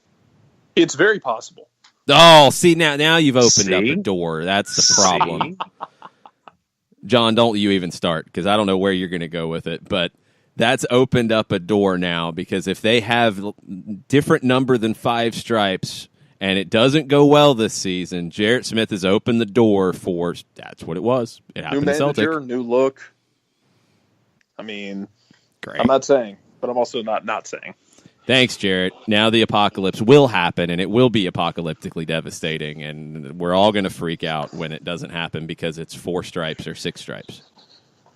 It's very possible. Oh, see now you've opened up a door. That's the problem. John, don't you even start because I don't know where you're going to go with it, but that's opened up a door now because if they have different number than 5 stripes and it doesn't go well this season, Jarrett Smith has opened the door for that's what it was. It happened new to Celtic. Manager, new look. I mean, great. I'm not saying, but I'm also not saying. Thanks, Jarrett. Now the apocalypse will happen, and it will be apocalyptically devastating, and we're all going to freak out when it doesn't happen because it's 4 stripes or 6 stripes.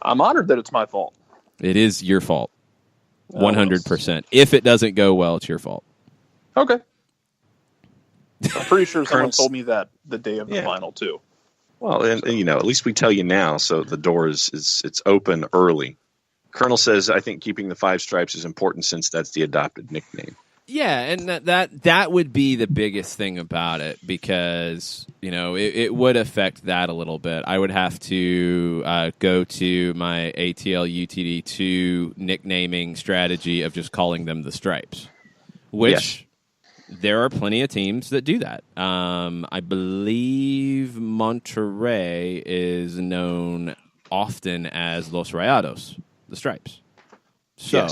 I'm honored that it's my fault. It is your fault, 100%. If it doesn't go well, it's your fault. Okay. I'm pretty sure someone told me that the day of the final, too. Well, and at least we tell you now, so the door it's open early. Colonel says, I think keeping the 5 stripes is important since that's the adopted nickname. Yeah, and that would be the biggest thing about it because, it would affect that a little bit. I would have to go to my ATL UTD2 nicknaming strategy of just calling them the Stripes, which there are plenty of teams that do that. I believe Monterrey is known often as Los Rayados, the Stripes. So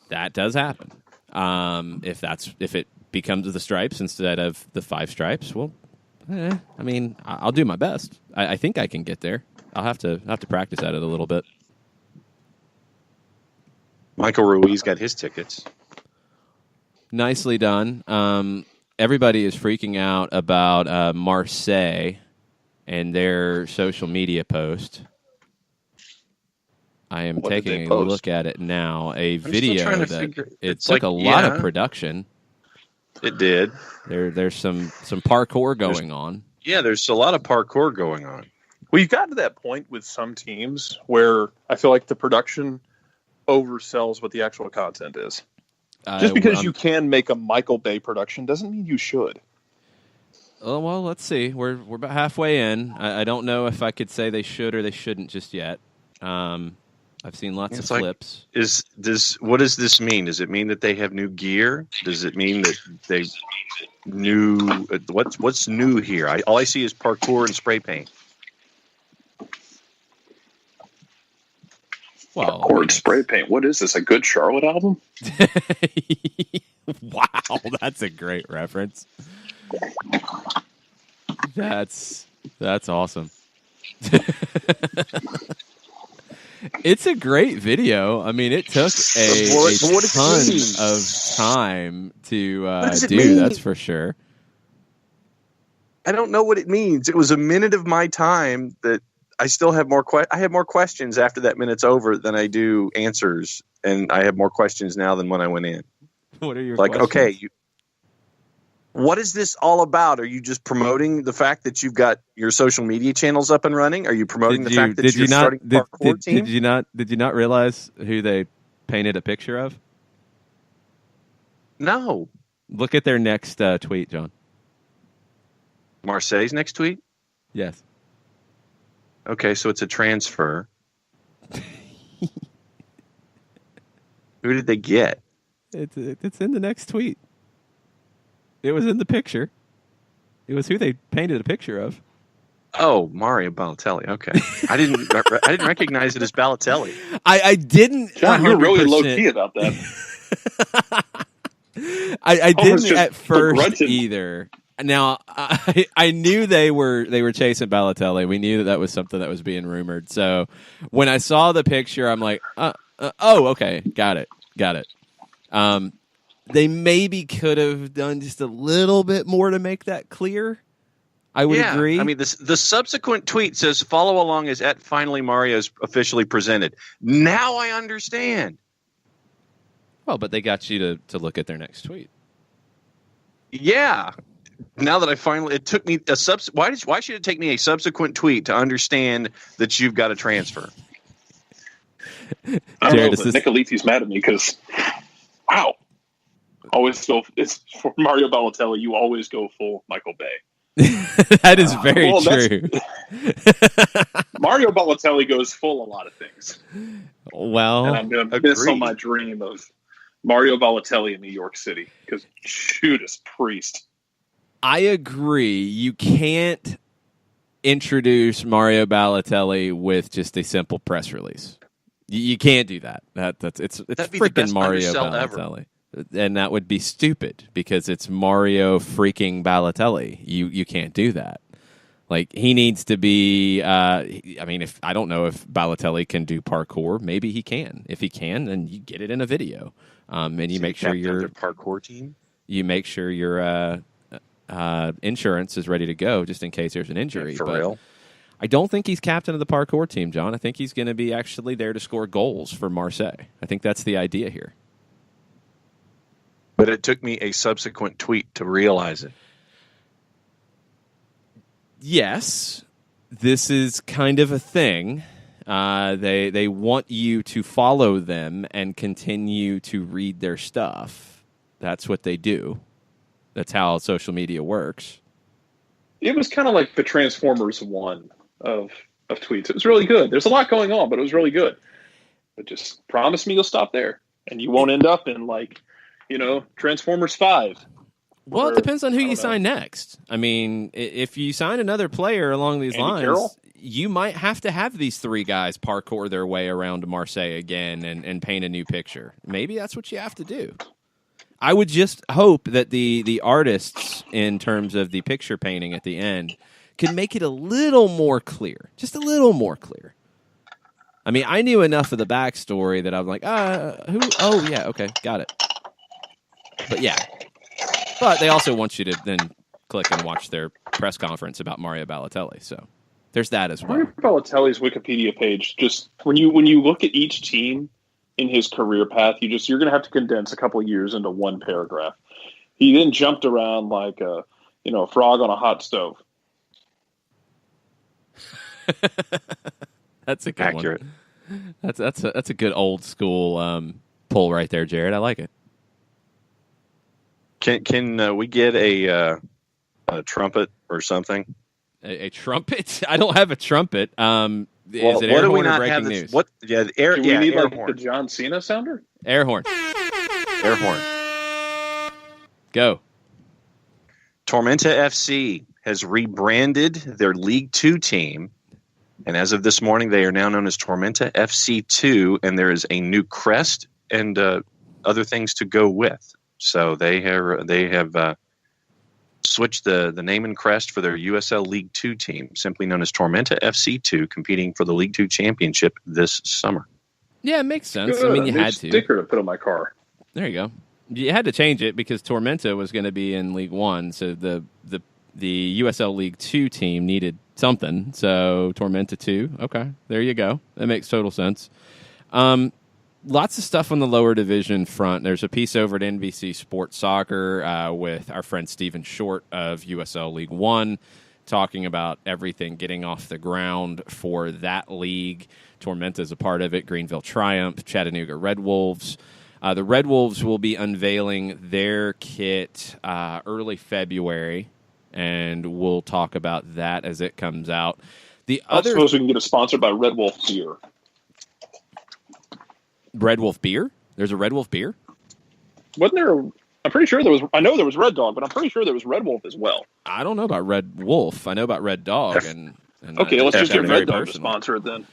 that does happen. If it becomes the Stripes instead of the 5 stripes, well, I'll do my best. I think I can get there. I'll have to practice at it a little bit. Michael Ruiz got his tickets. Nicely done. Everybody is freaking out about Marseille and their social media post. I am taking a look at it now. A video that it took a lot of production. It did. There's some parkour going on. Yeah, there's a lot of parkour going on. Well, you've gotten to that point with some teams where I feel like the production oversells what the actual content is. Just because you can make a Michael Bay production doesn't mean you should. Oh, well, let's see. We're about halfway in. I don't know if I could say they should or they shouldn't just yet. I've seen lots of clips. What does this mean? Does it mean that they have new gear? Does it mean that they new? What's new here? All I see is parkour and spray paint. Well, parkour and spray paint. What is this? A Good Charlotte album? Wow, that's a great reference. That's awesome. It's a great video. I mean, it took a ton of time to do. That's for sure. I don't know what it means. It was a minute of my time that I still have more. I have more questions after that minute's over than I do answers, and I have more questions now than when I went in. What are your questions? Okay, what is this all about? Are you just promoting the fact that you've got your social media channels up and running? Are you promoting the fact that you're starting a parkour team? Did you not realize who they painted a picture of? No. Look at their next tweet, John. Marseille's next tweet? Yes. Okay, so it's a transfer. Who did they get? It's in the next tweet. It was in the picture. It was who they painted a picture of. Oh, Mario Balotelli. Okay, I didn't recognize it as Balotelli. I didn't. John, you're really low key about that. I didn't at first either. Now I knew they were chasing Balotelli. We knew that was something that was being rumored. So when I saw the picture, I'm like, oh, okay, got it. They maybe could have done just a little bit more to make that clear. I would agree. I mean, the subsequent tweet says, follow along as @FinallyMario is officially presented. Now I understand. Well, but they got you to look at their next tweet. Yeah. Now that it took me why should it take me a subsequent tweet to understand that you've got a transfer? I don't know, but Nicoliti's mad at me because, wow. Always go, it's for Mario Balotelli, you always go full Michael Bay. That is very true. Mario Balotelli goes full a lot of things. Well, and I'm going to miss on my dream of Mario Balotelli in New York City because Judas Priest. I agree. You can't introduce Mario Balotelli with just a simple press release. You can't do that. It's freaking Mario Balotelli. Ever. And that would be stupid because it's Mario freaking Balotelli. You can't do that. Like, he needs to be. I mean, I don't know if Balotelli can do parkour. Maybe he can. If he can, then you get it in a video, and you make sure your parkour team. You make sure your insurance is ready to go just in case there's an injury. For real. I don't think he's captain of the parkour team, John. I think he's going to be actually there to score goals for Marseille. I think that's the idea here. But it took me a subsequent tweet to realize it. Yes, this is kind of a thing. They want you to follow them and continue to read their stuff. That's what they do. That's how social media works. It was kind of like the Transformers 1 of tweets. It was really good. There's a lot going on, but it was really good. But just promise me you'll stop there, and you won't end up in Transformers 5. Well, it depends on who you sign next. I mean, if you sign another player along these lines, Carroll? You might have to have these three guys parkour their way around Marseille again and paint a new picture. Maybe that's what you have to do. I would just hope that the artists, in terms of the picture painting at the end, can make it a little more clear. Just a little more clear. I mean, I knew enough of the backstory that I was like, who? Oh, yeah, okay, got it. But yeah. But they also want you to then click and watch their press conference about Mario Balotelli. So there's that as well. Mario Balotelli's Wikipedia page, just when you look at each team in his career path, you're going to have to condense a couple of years into one paragraph. He then jumped around like a frog on a hot stove. That's a good accurate one. That's a good old school pull right there, Jared. I like it. Can we get a trumpet or something? A trumpet? I don't have a trumpet. Is it air horn or breaking news? What? Yeah, Do we need air like horn. the John Cena sounder? Air horn. Air horn. Go. Tormenta FC has rebranded their League 2 team, and as of this morning, they are now known as Tormenta FC2, and there is a new crest and other things to go with. So they have switched the name and crest for their USL League 2 team, simply known as Tormenta FC2, competing for the League 2 championship this summer. Yeah, it makes sense. Good. I mean, you had to. Sticker to put on my car. There you go. You had to change it because Tormenta was going to be in League 1, so the USL League 2 team needed something. So Tormenta 2. Okay, there you go. That makes total sense. Lots of stuff on the lower division front. There's a piece over at NBC Sports Soccer with our friend Stephen Short of USL League 1 talking about everything getting off the ground for that league. Tormenta is a part of it. Greenville Triumph, Chattanooga Red Wolves. The Red Wolves will be unveiling their kit early February, and we'll talk about that as it comes out. I suppose we can get a sponsor by Red Wolf Beer. Red Wolf beer? There's a Red Wolf beer? Wasn't there? I'm pretty sure there was. I know there was Red Dog, but I'm pretty sure there was Red Wolf as well. I don't know about Red Wolf. I know about Red Dog. And okay, let's just get Red Dog to sponsor it then.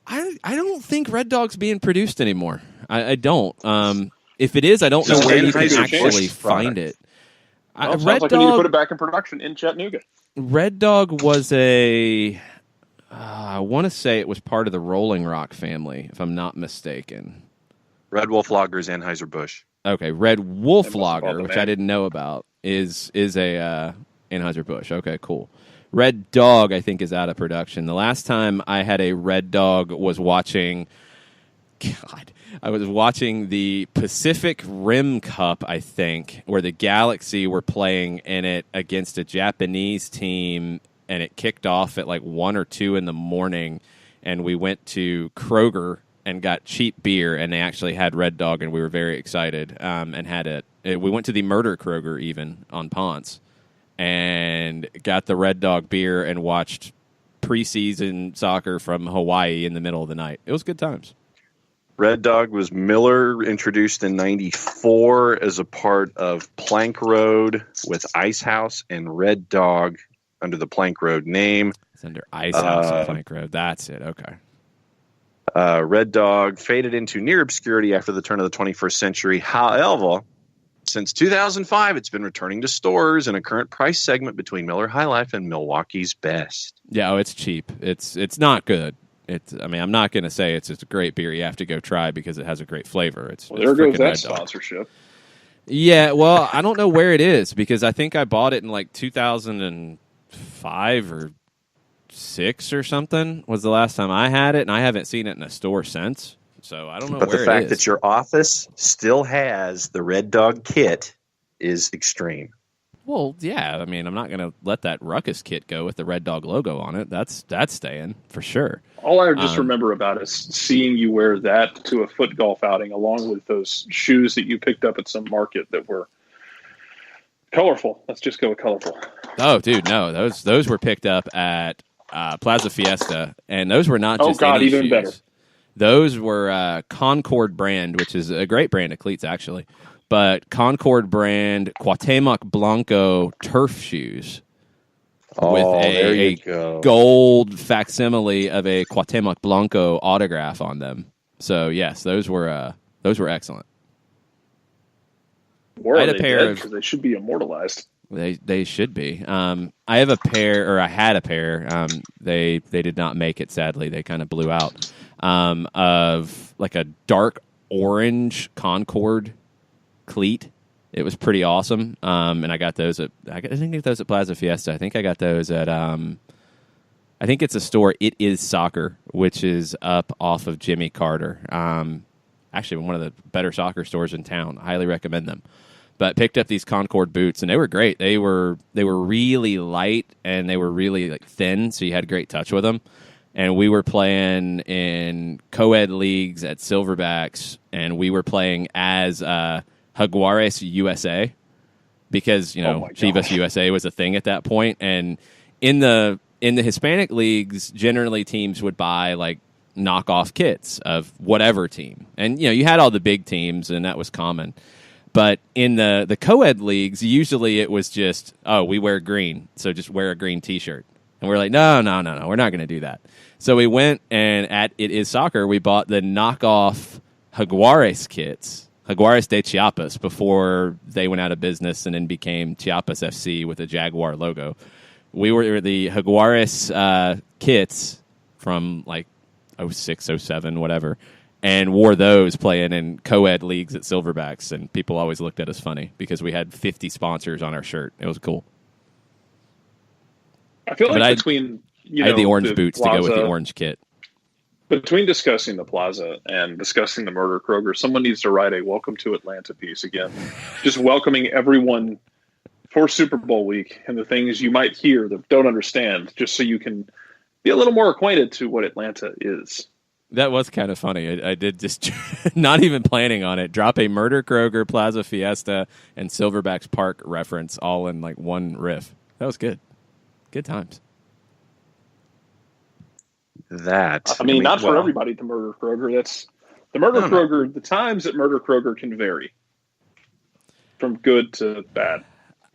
I don't think Red Dog's being produced anymore. I don't. If it is, I don't know where you can actually find it. Well, it sounds like we need to put it back in production in Chattanooga. Red Dog was I want to say it was part of the Rolling Rock family, if I'm not mistaken. Red Wolf Lager is Anheuser-Busch. Okay, Red Wolf Lager, which I didn't know about, is a Anheuser-Busch. Okay, cool. Red Dog, I think, is out of production. The last time I had a Red Dog was watching the Pacific Rim Cup, I think, where the Galaxy were playing in it against a Japanese team, and it kicked off at like 1 or 2 in the morning, and we went to Kroger and got cheap beer, and they actually had Red Dog, and we were very excited, and had it. We went to the Murder Kroger even on Ponce, and got the Red Dog beer and watched preseason soccer from Hawaii in the middle of the night. It was good times. Red Dog was Miller, introduced in '94 as a part of Plank Road with Ice House, and Red Dog under the Plank Road name. It's under Ice House and Plank Road. That's it. Okay. Red Dog faded into near obscurity after the turn of the 21st century. However, since 2005, it's been returning to stores in a current price segment between Miller High Life and Milwaukee's Best. Yeah, it's cheap. It's not good. I'm not going to say it's a great beer you have to go try because it has a great flavor. There goes that sponsorship. Yeah, well, I don't know where it is because I think I bought it in like 2005 or 6 or something was the last time I had it, and I haven't seen it in a store since. So I don't know where it is. But the fact that your office still has the Red Dog kit is extreme. Well, yeah. I'm not going to let that Ruckus kit go with the Red Dog logo on it. That's staying for sure. All I just remember about is seeing you wear that to a foot golf outing along with those shoes that you picked up at some market that were colorful. Let's just go with colorful. Oh, dude, no. Those were picked up at Plaza Fiesta, and those were not just any even shoes. Better. Those were Concord brand, which is a great brand of cleats, actually. But Concord brand Cuauhtémoc Blanco turf shoes with a gold facsimile of a Cuauhtémoc Blanco autograph on them. So yes, those were excellent. Or I had a pair because they should be immortalized. They should be. I have a pair, or I had a pair. They did not make it, sadly. They kind of blew out. Of like a dark orange Concord cleat. It was pretty awesome. And I got those at Plaza Fiesta. I think I got those at I think it's a store, It Is Soccer, which is up off of Jimmy Carter. Actually one of the better soccer stores in town. I highly recommend them. But picked up these Concord boots, and they were great. They were really light, and they were really like thin, so you had great touch with them. And we were playing in co-ed leagues at Silverbacks, and we were playing as Jaguares USA because Chivas USA was a thing at that point. And in the Hispanic leagues, generally teams would buy like knockoff kits of whatever team, and you had all the big teams, and that was common. But in the co-ed leagues, usually it was just, we wear green, so just wear a green T-shirt. And we're like, no, we're not going to do that. So we went, and at It Is Soccer, we bought the knockoff Jaguares kits, Jaguares de Chiapas, before they went out of business and then became Chiapas FC with a Jaguar logo. We were the Jaguares kits from like 06, 07, whatever, and wore those playing in co-ed leagues at Silverbacks, and people always looked at us funny because we had 50 sponsors on our shirt. It was cool. I feel like I had the orange boots to go with the orange kit. Between discussing the Plaza and discussing the Murder Kroger, someone needs to write a Welcome to Atlanta piece again. Just welcoming everyone for Super Bowl week and the things you might hear that don't understand, just so you can be a little more acquainted to what Atlanta is. That was kind of funny. I did just, not even planning on it, drop a Murder Kroger, Plaza Fiesta, and Silverbacks Park reference all in like one riff. That was good. Good times. That. Not for everybody, the Murder Kroger. That's the Murder Kroger. The times at Murder Kroger can vary from good to bad.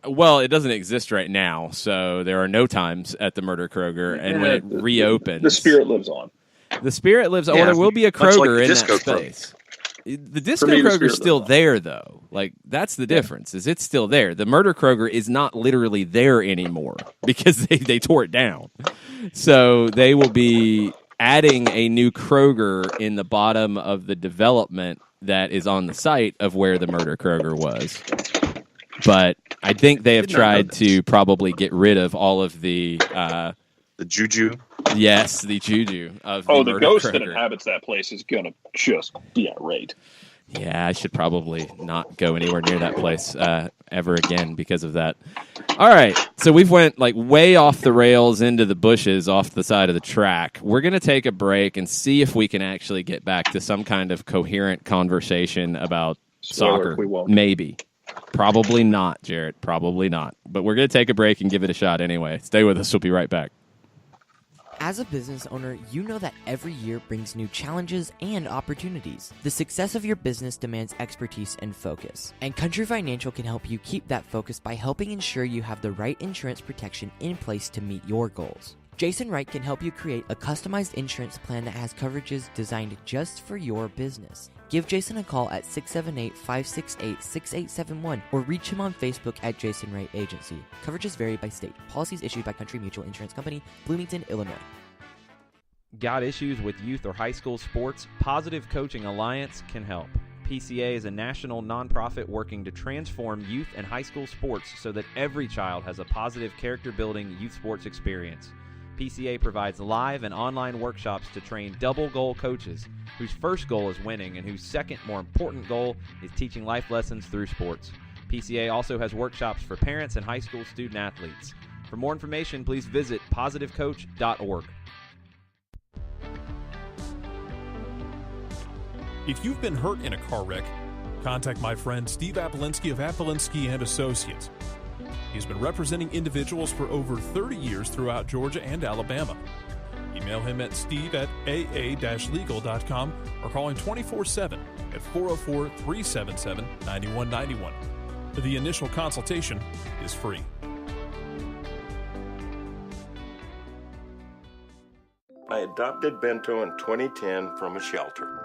Well, it doesn't exist right now, so there are no times at the Murder Kroger, and when it reopens... The spirit lives on. The spirit lives on. Well, there will be a Kroger in that space. The Disco Kroger's still there, though. Like, that's the difference, is it's still there. The Murder Kroger is not literally there anymore because they tore it down. So they will be adding a new Kroger in the bottom of the development that is on the site of where the Murder Kroger was. But I think they have tried to probably get rid of all of the juju. Yes, the juju of the ghost that inhabits that place is going to just be irate. Yeah, I should probably not go anywhere near that place ever again because of that. All right, so we've went like way off the rails into the bushes off the side of the track. We're going to take a break and see if we can actually get back to some kind of coherent conversation about soccer. We won't. Maybe. Probably not, Jarrett. Probably not. But we're going to take a break and give it a shot anyway. Stay with us. We'll be right back. As a business owner, you know that every year brings new challenges and opportunities. The success of your business demands expertise and focus. And Country Financial can help you keep that focus by helping ensure you have the right insurance protection in place to meet your goals. Jason Wright can help you create a customized insurance plan that has coverages designed just for your business. Give Jason a call at 678-568-6871 or reach him on Facebook at Jason Wright Agency. Coverages vary by state. Policies issued by Country Mutual Insurance Company, Bloomington, Illinois. Got issues with youth or high school sports? Positive Coaching Alliance can help. PCA is a national nonprofit working to transform youth and high school sports so that every child has a positive character-building youth sports experience. PCA provides live and online workshops to train double-goal coaches whose first goal is winning and whose second, more important goal is teaching life lessons through sports. PCA also has workshops for parents and high school student-athletes. For more information, please visit positivecoach.org. If you've been hurt in a car wreck, contact my friend Steve Apolinsky of Apolinsky & Associates. He's been representing individuals for over 30 years throughout Georgia and Alabama. Email him at steve@aa-legal.com or call him 24/7 at 404-377-9191. The initial consultation is free. I adopted Bento in 2010 from a shelter.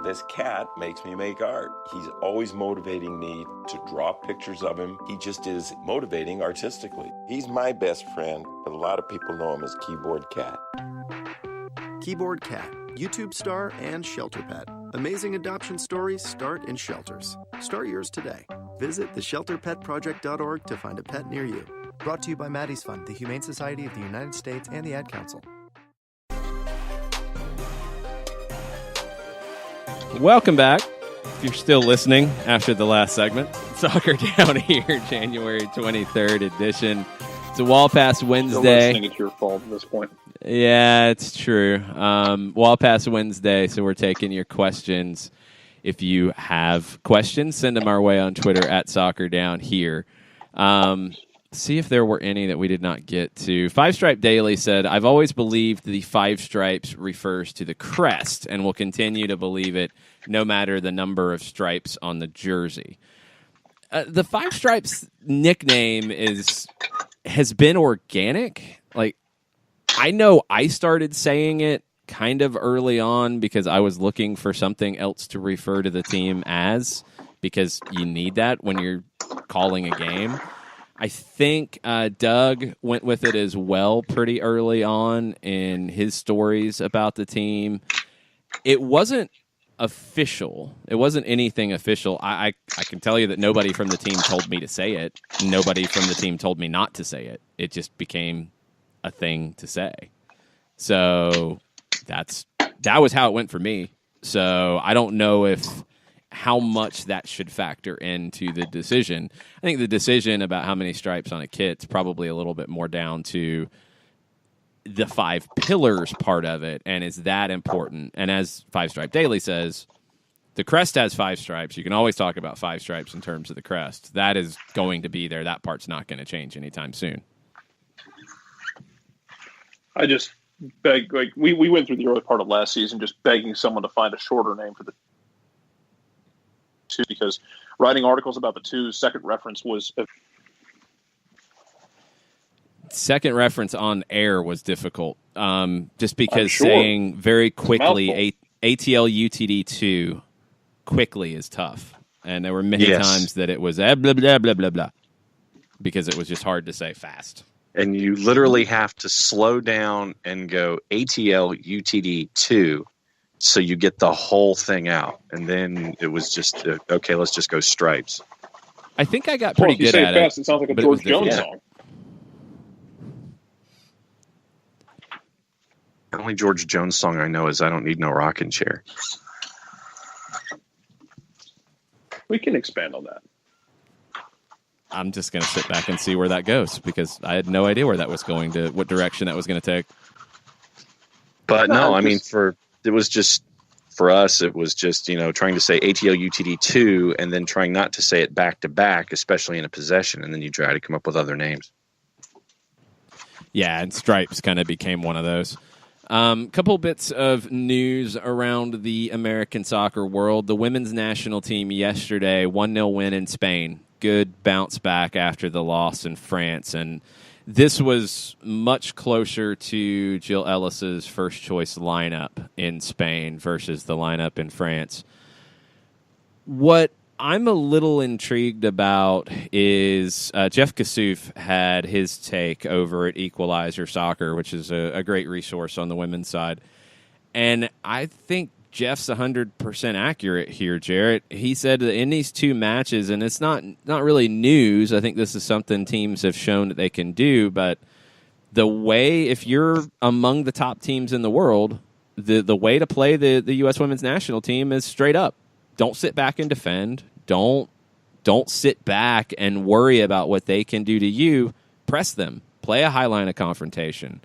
This cat makes me make art. He's always motivating me to draw pictures of him. He just is motivating artistically. He's my best friend, but a lot of people know him as Keyboard Cat. Keyboard Cat, YouTube star and shelter pet. Amazing adoption stories start in shelters. Start yours today. Visit theshelterpetproject.org to find a pet near you. Brought to you by Maddie's Fund, the Humane Society of the United States, and the Ad Council. Welcome back. If you're still listening after the last segment, Soccer Down Here, January 23rd edition. It's a Wall Pass Wednesday. I think it's your fault at this point. Yeah, it's true. Wall Pass Wednesday, so we're taking your questions. If you have questions, send them our way on Twitter at Soccer Down Here. See if there were any that we did not get to. Five Stripe Daily said, I've always believed the five stripes refers to the crest and will continue to believe it no matter the number of stripes on the jersey. The Five Stripes nickname has been organic. Like, I know I started saying it kind of early on because I was looking for something else to refer to the team as, because you need that when you're calling a game. I think Doug went with it as well pretty early on in his stories about the team. It wasn't official. It wasn't anything official. I can tell you that nobody from the team told me to say it. Nobody from the team told me not to say it. It just became a thing to say. So that was how it went for me. So I don't know how much that should factor into the decision. I think the decision about how many stripes on a kit's probably a little bit more down to the 5 pillars part of it, and is that important? And as Five Stripe Daily says, the crest has 5 stripes. You can always talk about 5 stripes in terms of the crest. That is going to be there. That part's not going to change anytime soon. I just beg, like we went through the early part of last season just begging someone to find a shorter name for the 2, because writing articles about the 2's second reference was second reference on air was difficult, just because sure. saying very quickly ATL UTD 2 quickly is tough, and there were many times that it was blah blah blah blah blah because it was just hard to say fast. And you literally have to slow down and go ATL UTD 2 so you get the whole thing out. And then it was just, okay, let's just go stripes. I think I got pretty good at it. It sounds like a George Jones song. The only George Jones song I know is I Don't Need No Rocking Chair. We can expand on that. I'm just going to sit back and see where that goes because I had no idea where that was going to, what direction that was going to take. But no, I mean, for us, it was just, trying to say ATL UTD 2 and then trying not to say it back to back, especially in a possession. And then you try to come up with other names. Yeah, and stripes kind of became one of those. Couple bits of news around the American soccer world. The women's national team yesterday, 1-0 win in Spain. Good bounce back after the loss in France. And this was much closer to Jill Ellis's first choice lineup in Spain versus the lineup in France. What I'm a little intrigued about is Jeff Kassouf had his take over at Equalizer Soccer, which is a great resource on the women's side. And I think Jeff's 100% accurate here, Jarrett. He said that in these 2 matches, and it's not really news, I think this is something teams have shown that they can do, but the way, if you're among the top teams in the world, the way to play the U.S. women's national team is straight up. Don't sit back and defend. Don't sit back and worry about what they can do to you. Press them. Play a high line of confrontation.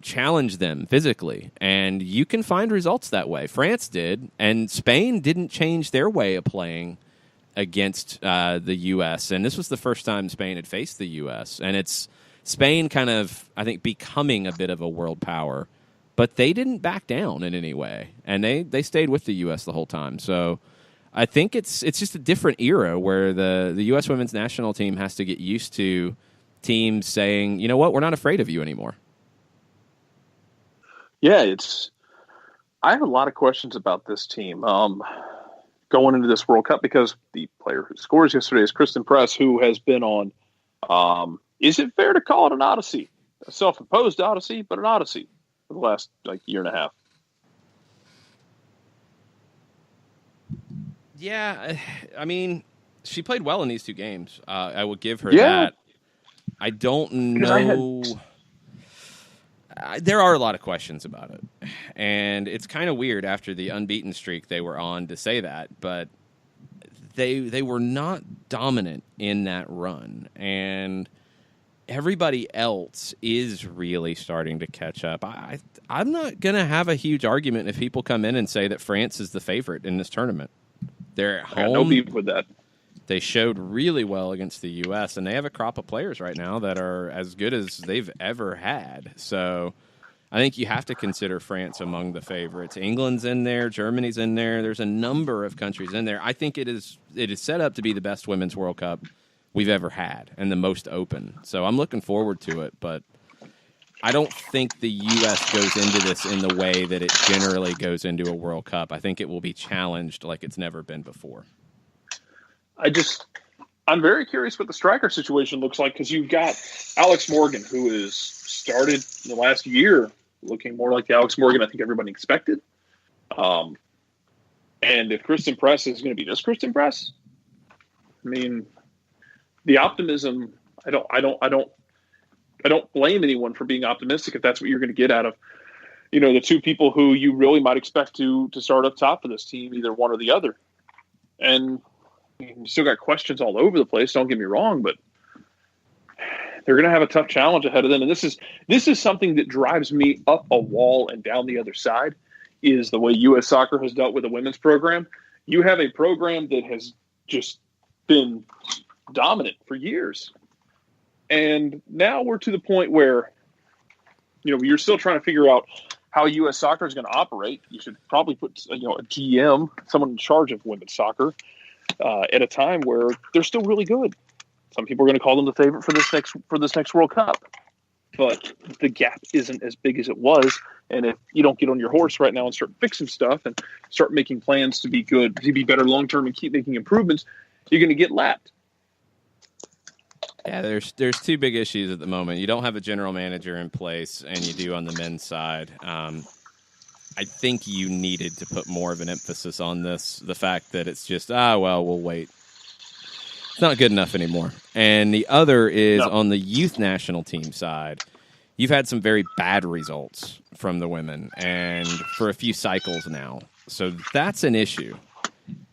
Challenge them physically, and you can find results that way. France did, and Spain didn't change their way of playing against the U.S., and this was the first time Spain had faced the U.S., and it's Spain kind of, I think, becoming a bit of a world power, but they didn't back down in any way, and they stayed with the U.S. the whole time. So I think it's just a different era where the U.S. women's national team has to get used to teams saying, you know what, we're not afraid of you anymore. Yeah, I have a lot of questions about this team going into this World Cup because the player who scores yesterday is Kristen Press, who has been on, is it fair to call it an odyssey? A self-imposed odyssey, but an odyssey for the last year and a half. Yeah, I mean, she played well in these 2 games. I would give her that. I don't know. There are a lot of questions about it, and it's kind of weird after the unbeaten streak they were on to say that, but they were not dominant in that run, and everybody else is really starting to catch up. I'm not going to have a huge argument if people come in and say that France is the favorite in this tournament. They're at home. I got no beef with that. They showed really well against the U.S., and they have a crop of players right now that are as good as they've ever had. So I think you have to consider France among the favorites. England's in there. Germany's in there. There's a number of countries in there. I think it is set up to be the best Women's World Cup we've ever had and the most open. So I'm looking forward to it, but I don't think the U.S. goes into this in the way that it generally goes into a World Cup. I think it will be challenged like it's never been before. I'm very curious what the striker situation looks like because you've got Alex Morgan, who has started in the last year looking more like the Alex Morgan I think everybody expected. And if Kristen Press is going to be this Kristen Press, I mean, the optimism, I don't blame anyone for being optimistic if that's what you're going to get out of, the 2 people who you really might expect to start up top for this team, either one or the other. And you still got questions all over the place. Don't get me wrong, but They're going to have a tough challenge ahead of them. And this is something that drives me up a wall and down the other side, is the way U.S. Soccer has dealt with the women's program. You have a program that has just been dominant for years. And now we're to the point where, you're still trying to figure out how U.S. Soccer is going to operate. You should probably put, a GM, someone in charge of women's soccer, at a time where they're still really good. Some people are going to call them the favorite for this next World Cup, but the gap isn't as big as it was. And if you don't get on your horse right now and start fixing stuff and start making plans to be good, to be better long term, and keep making improvements, you're going to get lapped. Yeah, there's two big issues at the moment. You don't have a general manager in place, and you do on the men's side. I think you needed to put more of an emphasis on this. The fact that it's just, we'll wait. It's not good enough anymore. And the other is on the youth national team side, you've had some very bad results from the women, and for a few cycles now. So that's an issue.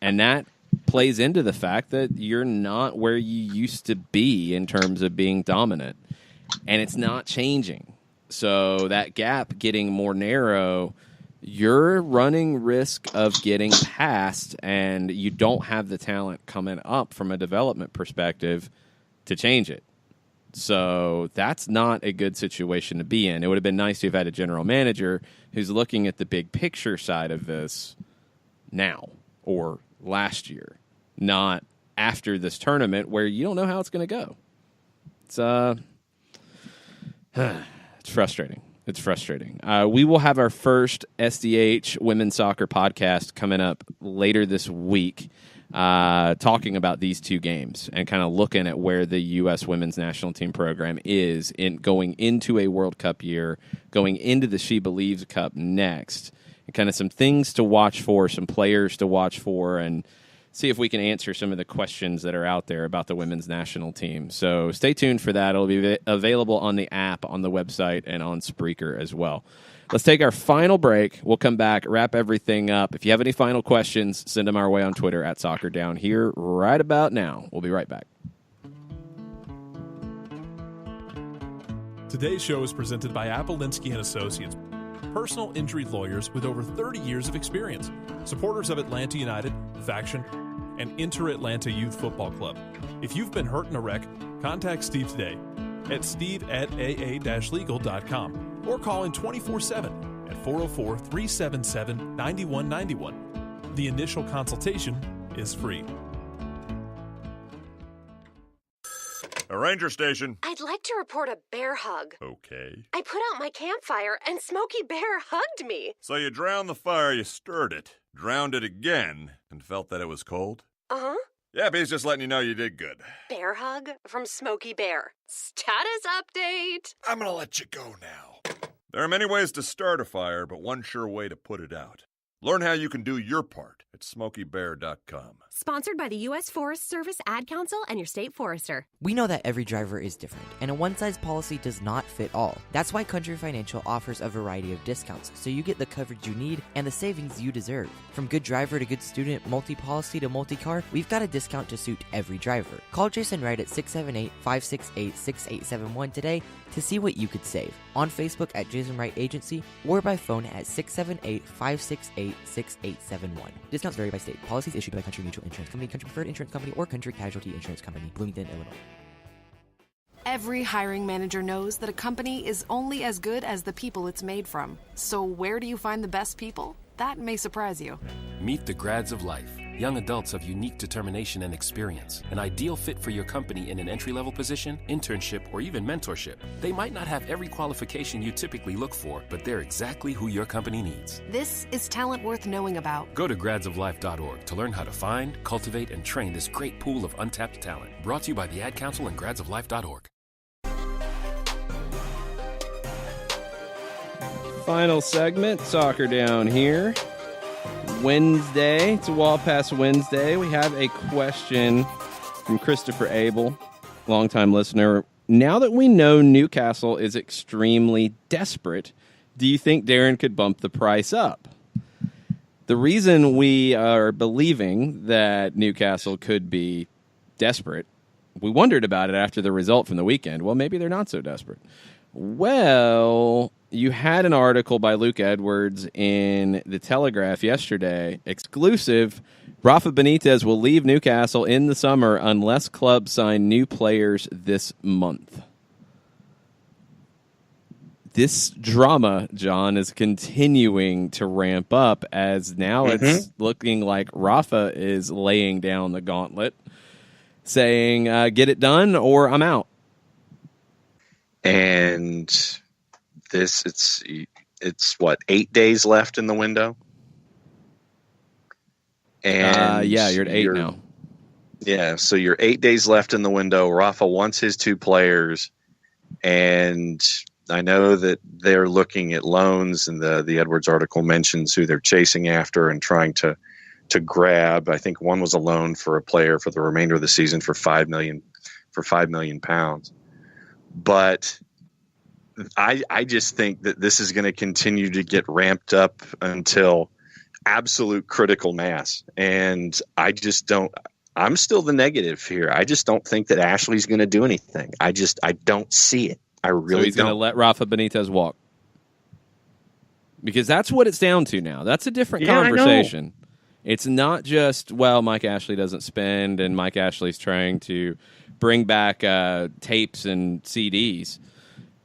And that plays into the fact that you're not where you used to be in terms of being dominant, and it's not changing. So that gap getting more narrow, you're running risk of getting past, and you don't have the talent coming up from a development perspective to change it. So that's not a good situation to be in. It would have been nice to have had a general manager who's looking at the big picture side of this now or last year, not after this tournament where you don't know how it's going to go. It's frustrating. It's frustrating. We will have our first SDH women's soccer podcast coming up later this week, talking about these two games and kind of looking at where the U.S. women's national team program is in going into a World Cup year, going into the She Believes Cup next, and kind of some things to watch for, some players to watch for, and see if we can answer some of the questions that are out there about the women's national team. So stay tuned for that. It'll be available on the app, on the website, and on Spreaker as well. Let's take our final break. We'll come back, wrap everything up. If you have any final questions, send them our way on Twitter at SoccerDownHere right about now. We'll be right back. Today's show is presented by Appolinsky & Associates, personal injury lawyers with over 30 years of experience, supporters of Atlanta United, Faction, and Inter-Atlanta Youth Football Club. If you've been hurt in a wreck, contact Steve today at steve@aa-legal.com or call in 24/7 at 404-377-9191. The initial consultation is free. A ranger station. I'd like to report a bear hug. Okay. I put out my campfire and Smokey Bear hugged me. So you drowned the fire, you stirred it, drowned it again, and felt that it was cold? Uh-huh. Yeah, he's just letting you know you did good. Bear hug from Smokey Bear. Status update. I'm gonna let you go now. There are many ways to start a fire, but one sure way to put it out. Learn how you can do your part at SmokeyBear.com. Sponsored by the U.S. Forest Service Ad Council and your state forester. We know that every driver is different, and a one-size policy does not fit all. That's why Country Financial offers a variety of discounts, so you get the coverage you need and the savings you deserve. From good driver to good student, multi-policy to multi-car, we've got a discount to suit every driver. Call Jason Wright at 678-568-6871 today to see what you could save. On Facebook at Jason Wright Agency or by phone at 678-568-6871. Discounts vary by state. Policies issued by Country Mutual Insurance Company, Country Preferred Insurance Company, or Country Casualty Insurance Company, Bloomington, Illinois. Every hiring manager knows that a company is only as good as the people it's made from. So where do you find the best people? That may surprise you. Meet the grads of life. Young adults of unique determination and experience. An ideal fit for your company in an entry-level position, internship, or even mentorship. They might not have every qualification you typically look for, but they're exactly who your company needs. This is talent worth knowing about. Go to gradsoflife.org to learn how to find, cultivate, and train this great pool of untapped talent. Brought to you by the Ad Council and gradsoflife.org. Final segment, Soccer Down Here. Wednesday, it's a Wall Pass Wednesday. We have a question from Christopher Abel, longtime listener. Now that we know Newcastle is extremely desperate, do you think Darren could bump the price up? The reason we are believing that Newcastle could be desperate We wondered about it after the result from the weekend. Well, maybe they're not so desperate. Well, you had an article by Luke Edwards in The Telegraph yesterday, exclusive. Rafa Benitez will leave Newcastle in the summer unless clubs sign new players this month. This drama, John, is continuing to ramp up as now it's looking like Rafa is laying down the gauntlet, saying, get it done or I'm out. And it's what, 8 days left in the window? And yeah, you're at 8 now. Yeah, so you're 8 days left in the window. Rafa wants his 2 players, and I know that they're looking at loans, and the Edwards article mentions who they're chasing after and trying to grab. I think one was a loan for a player for the remainder of the season for £5 million pounds. But I just think that this is going to continue to get ramped up until absolute critical mass. And I just don't. I'm still the negative here. I just don't think that Ashley's going to do anything. I don't see it. I really So he's going to let Rafa Benitez walk. Because that's what it's down to now. That's a different conversation. It's not just, well, Mike Ashley doesn't spend and Mike Ashley's trying to bring back tapes and CDs.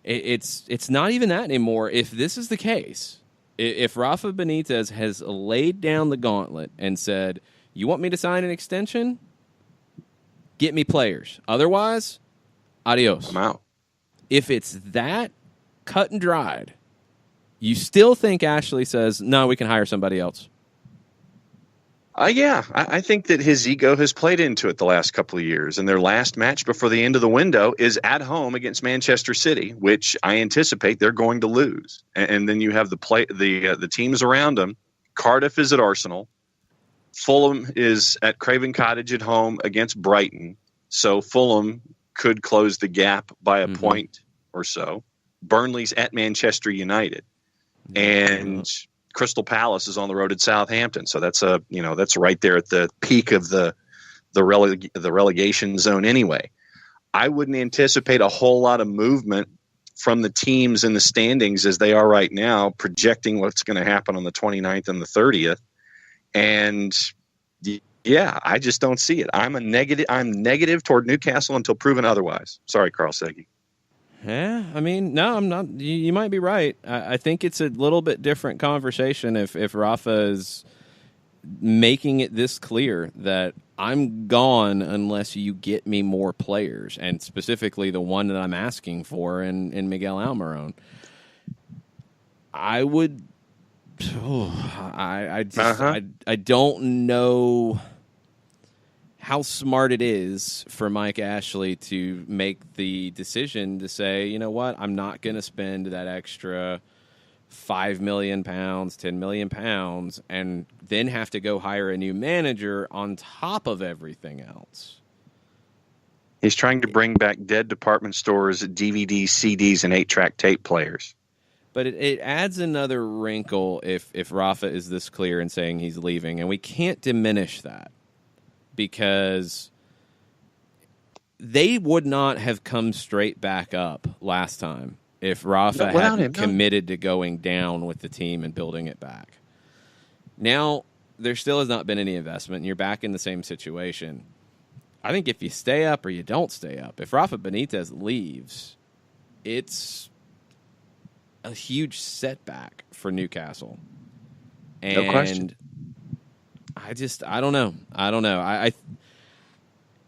It's not even that anymore. If this is the case, if Rafa Benitez has laid down the gauntlet and said, you want me to sign an extension? Get me players. Otherwise, adios. I'm out. If it's that cut and dried, you still think Ashley says, no, we can hire somebody else? Yeah, I think that his ego has played into it the last couple of years. And their last match before the end of the window is at home against Manchester City, which I anticipate they're going to lose. And then you have the teams around them. Cardiff is at Arsenal. Fulham is at Craven Cottage at home against Brighton. So Fulham could close the gap by a point or so. Burnley's at Manchester United. And Crystal Palace is on the road at Southampton. So that's right there at the peak of the relegation zone anyway. I wouldn't anticipate a whole lot of movement from the teams in the standings as they are right now, projecting what's going to happen on the 29th and the 30th. And yeah, I just don't see it. I'm negative toward Newcastle until proven otherwise. Sorry, Carl Segge. Yeah, I mean, no, I'm not. You might be right. I think it's a little bit different conversation if Rafa is making it this clear that I'm gone unless you get me more players, and specifically the one that I'm asking for in Miguel Almiron. I would. I don't know how smart it is for Mike Ashley to make the decision to say, you know what, I'm not going to spend that extra £5 million, £10 million, and then have to go hire a new manager on top of everything else. He's trying to bring back dead department stores, DVDs, CDs, and 8-track tape players. But it adds another wrinkle if Rafa is this clear in saying he's leaving, and we can't diminish that because they would not have come straight back up last time if Rafa hadn't committed to going down with the team and building it back. Now, there still has not been any investment, and you're back in the same situation. I think if you stay up or you don't stay up, if Rafa Benitez leaves, it's a huge setback for Newcastle. And no question. I don't know. I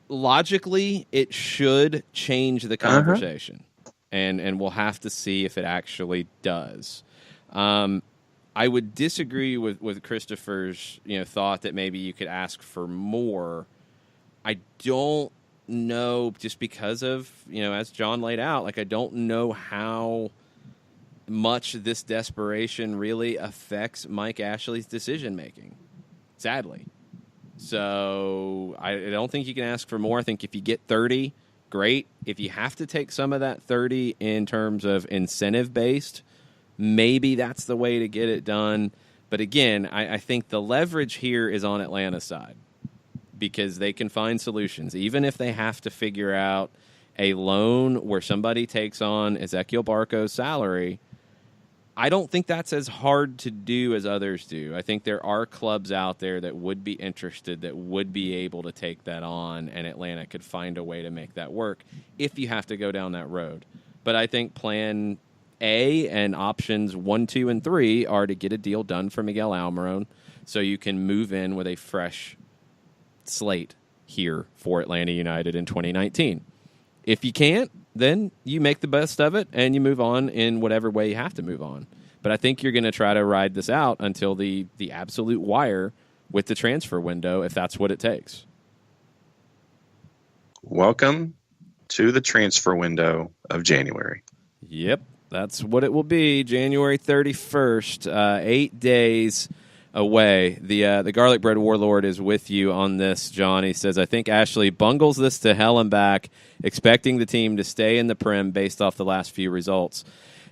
logically, it should change the conversation, and we'll have to see if it actually does. I would disagree with Christopher's thought that maybe you could ask for more. I don't know, just because of as John laid out, I don't know how much this desperation really affects Mike Ashley's decision making, sadly. So I don't think you can ask for more. I think if you get 30, great. If you have to take some of that 30 in terms of incentive based, maybe that's the way to get it done. But again, I think the leverage here is on Atlanta's side. because they can find solutions. Even if they have to figure out a loan where somebody takes on Ezequiel Barco's salary, I don't think that's as hard to do as others do. I think there are clubs out there that would be interested, that would be able to take that on, and Atlanta could find a way to make that work if you have to go down that road. But I think plan A and options 1, 2, and 3 are to get a deal done for Miguel Almiron so you can move in with a fresh slate here for Atlanta United in 2019. If you can't, then you make the best of it and you move on in whatever way you have to move on. But I think you're going to try to ride this out until the absolute wire with the transfer window, if that's what it takes. Welcome to the transfer window of January. Yep, that's what it will be, January 31st, 8 days away. The Garlic Bread Warlord is with you on this, John. He says, I think Ashley bungles this to hell and back, expecting the team to stay in the Prem based off the last few results.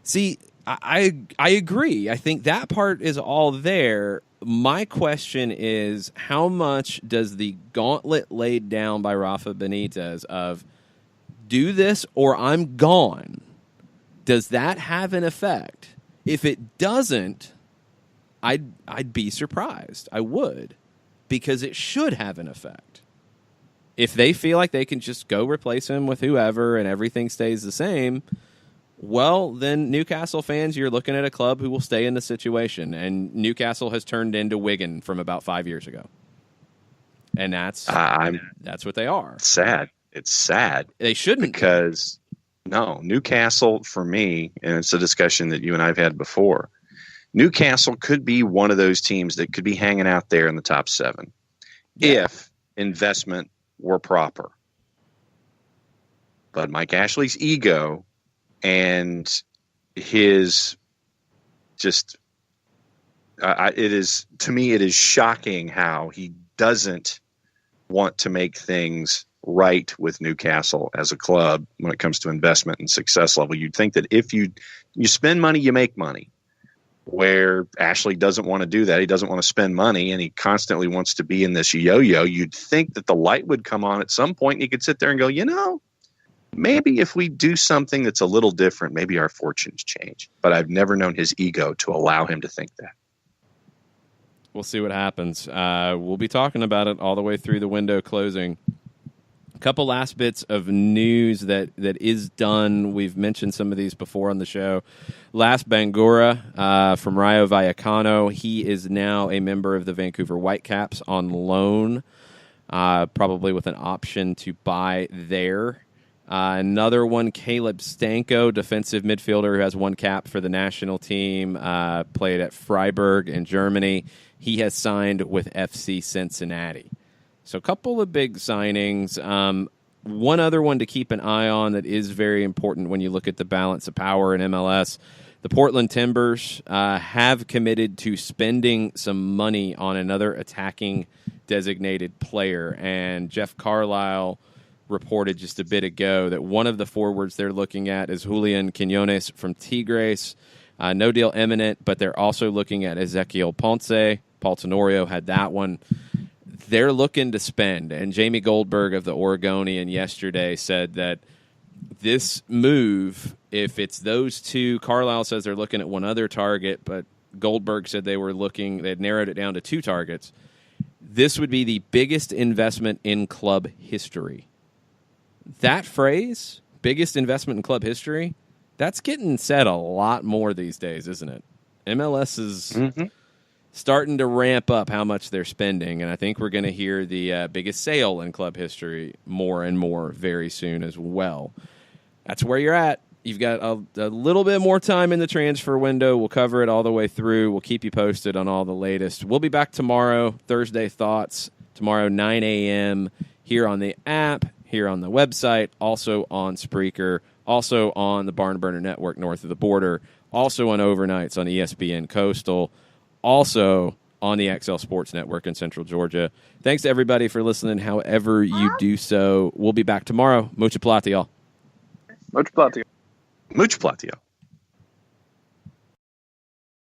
See, I agree. I think that part is all there. My question is, how much does the gauntlet laid down by Rafa Benitez of do this or I'm gone, does that have an effect? If it doesn't, I'd be surprised. I would, because it should have an effect. If they feel like they can just go replace him with whoever and everything stays the same, well, then Newcastle fans, you're looking at a club who will stay in the situation. And Newcastle has turned into Wigan from about 5 years ago. And that's what they are. Sad. It's sad. They shouldn't. Because, no, Newcastle, for me, and it's a discussion that you and I have had before, Newcastle could be one of those teams that could be hanging out there in the top 7 if investment were proper. But Mike Ashley's ego and his just it is, to me, it is shocking how he doesn't want to make things right with Newcastle as a club when it comes to investment and success level. You'd think that if you spend money, you make money. Where Ashley doesn't want to do that. He doesn't want to spend money, and he constantly wants to be in this yo-yo. You'd think that the light would come on at some point, and he could sit there and go, maybe if we do something that's a little different, maybe our fortunes change. But I've never known his ego to allow him to think that. We'll see what happens. We'll be talking about it all the way through the window closing. A couple last bits of news that is done. We've mentioned some of these before on the show. Last Bangura from Rayo Vallecano. He is now a member of the Vancouver Whitecaps on loan, probably with an option to buy there. Another one, Caleb Stanko, defensive midfielder who has one cap for the national team, played at Freiburg in Germany. He has signed with FC Cincinnati. So a couple of big signings. One other one to keep an eye on that is very important when you look at the balance of power in MLS. The Portland Timbers have committed to spending some money on another attacking designated player. And Jeff Carlisle reported just a bit ago that one of the forwards they're looking at is Julian Quiñones from Tigres. No deal imminent, but they're also looking at Ezequiel Ponce. Paul Tenorio had that one. They're looking to spend, and Jamie Goldberg of the Oregonian yesterday said that this move, if it's those two, Carlisle says they're looking at one other target, but Goldberg said they had narrowed it down to 2 targets. This would be the biggest investment in club history. That phrase, biggest investment in club history, that's getting said a lot more these days, isn't it? MLS is starting to ramp up how much they're spending, and I think we're going to hear the biggest sale in club history more and more very soon as well. That's where you're at. You've got a little bit more time in the transfer window. We'll cover it all the way through. We'll keep you posted on all the latest. We'll be back tomorrow, Thursday Thoughts, tomorrow 9 a.m. here on the app, here on the website, also on Spreaker, also on the Barn Burner Network north of the border, also on overnights on ESPN Coastal, also on the XL Sports Network in Central Georgia. Thanks to everybody for listening, however you do so. We'll be back tomorrow. Mucho platio. Mucho platio. Mucho platio.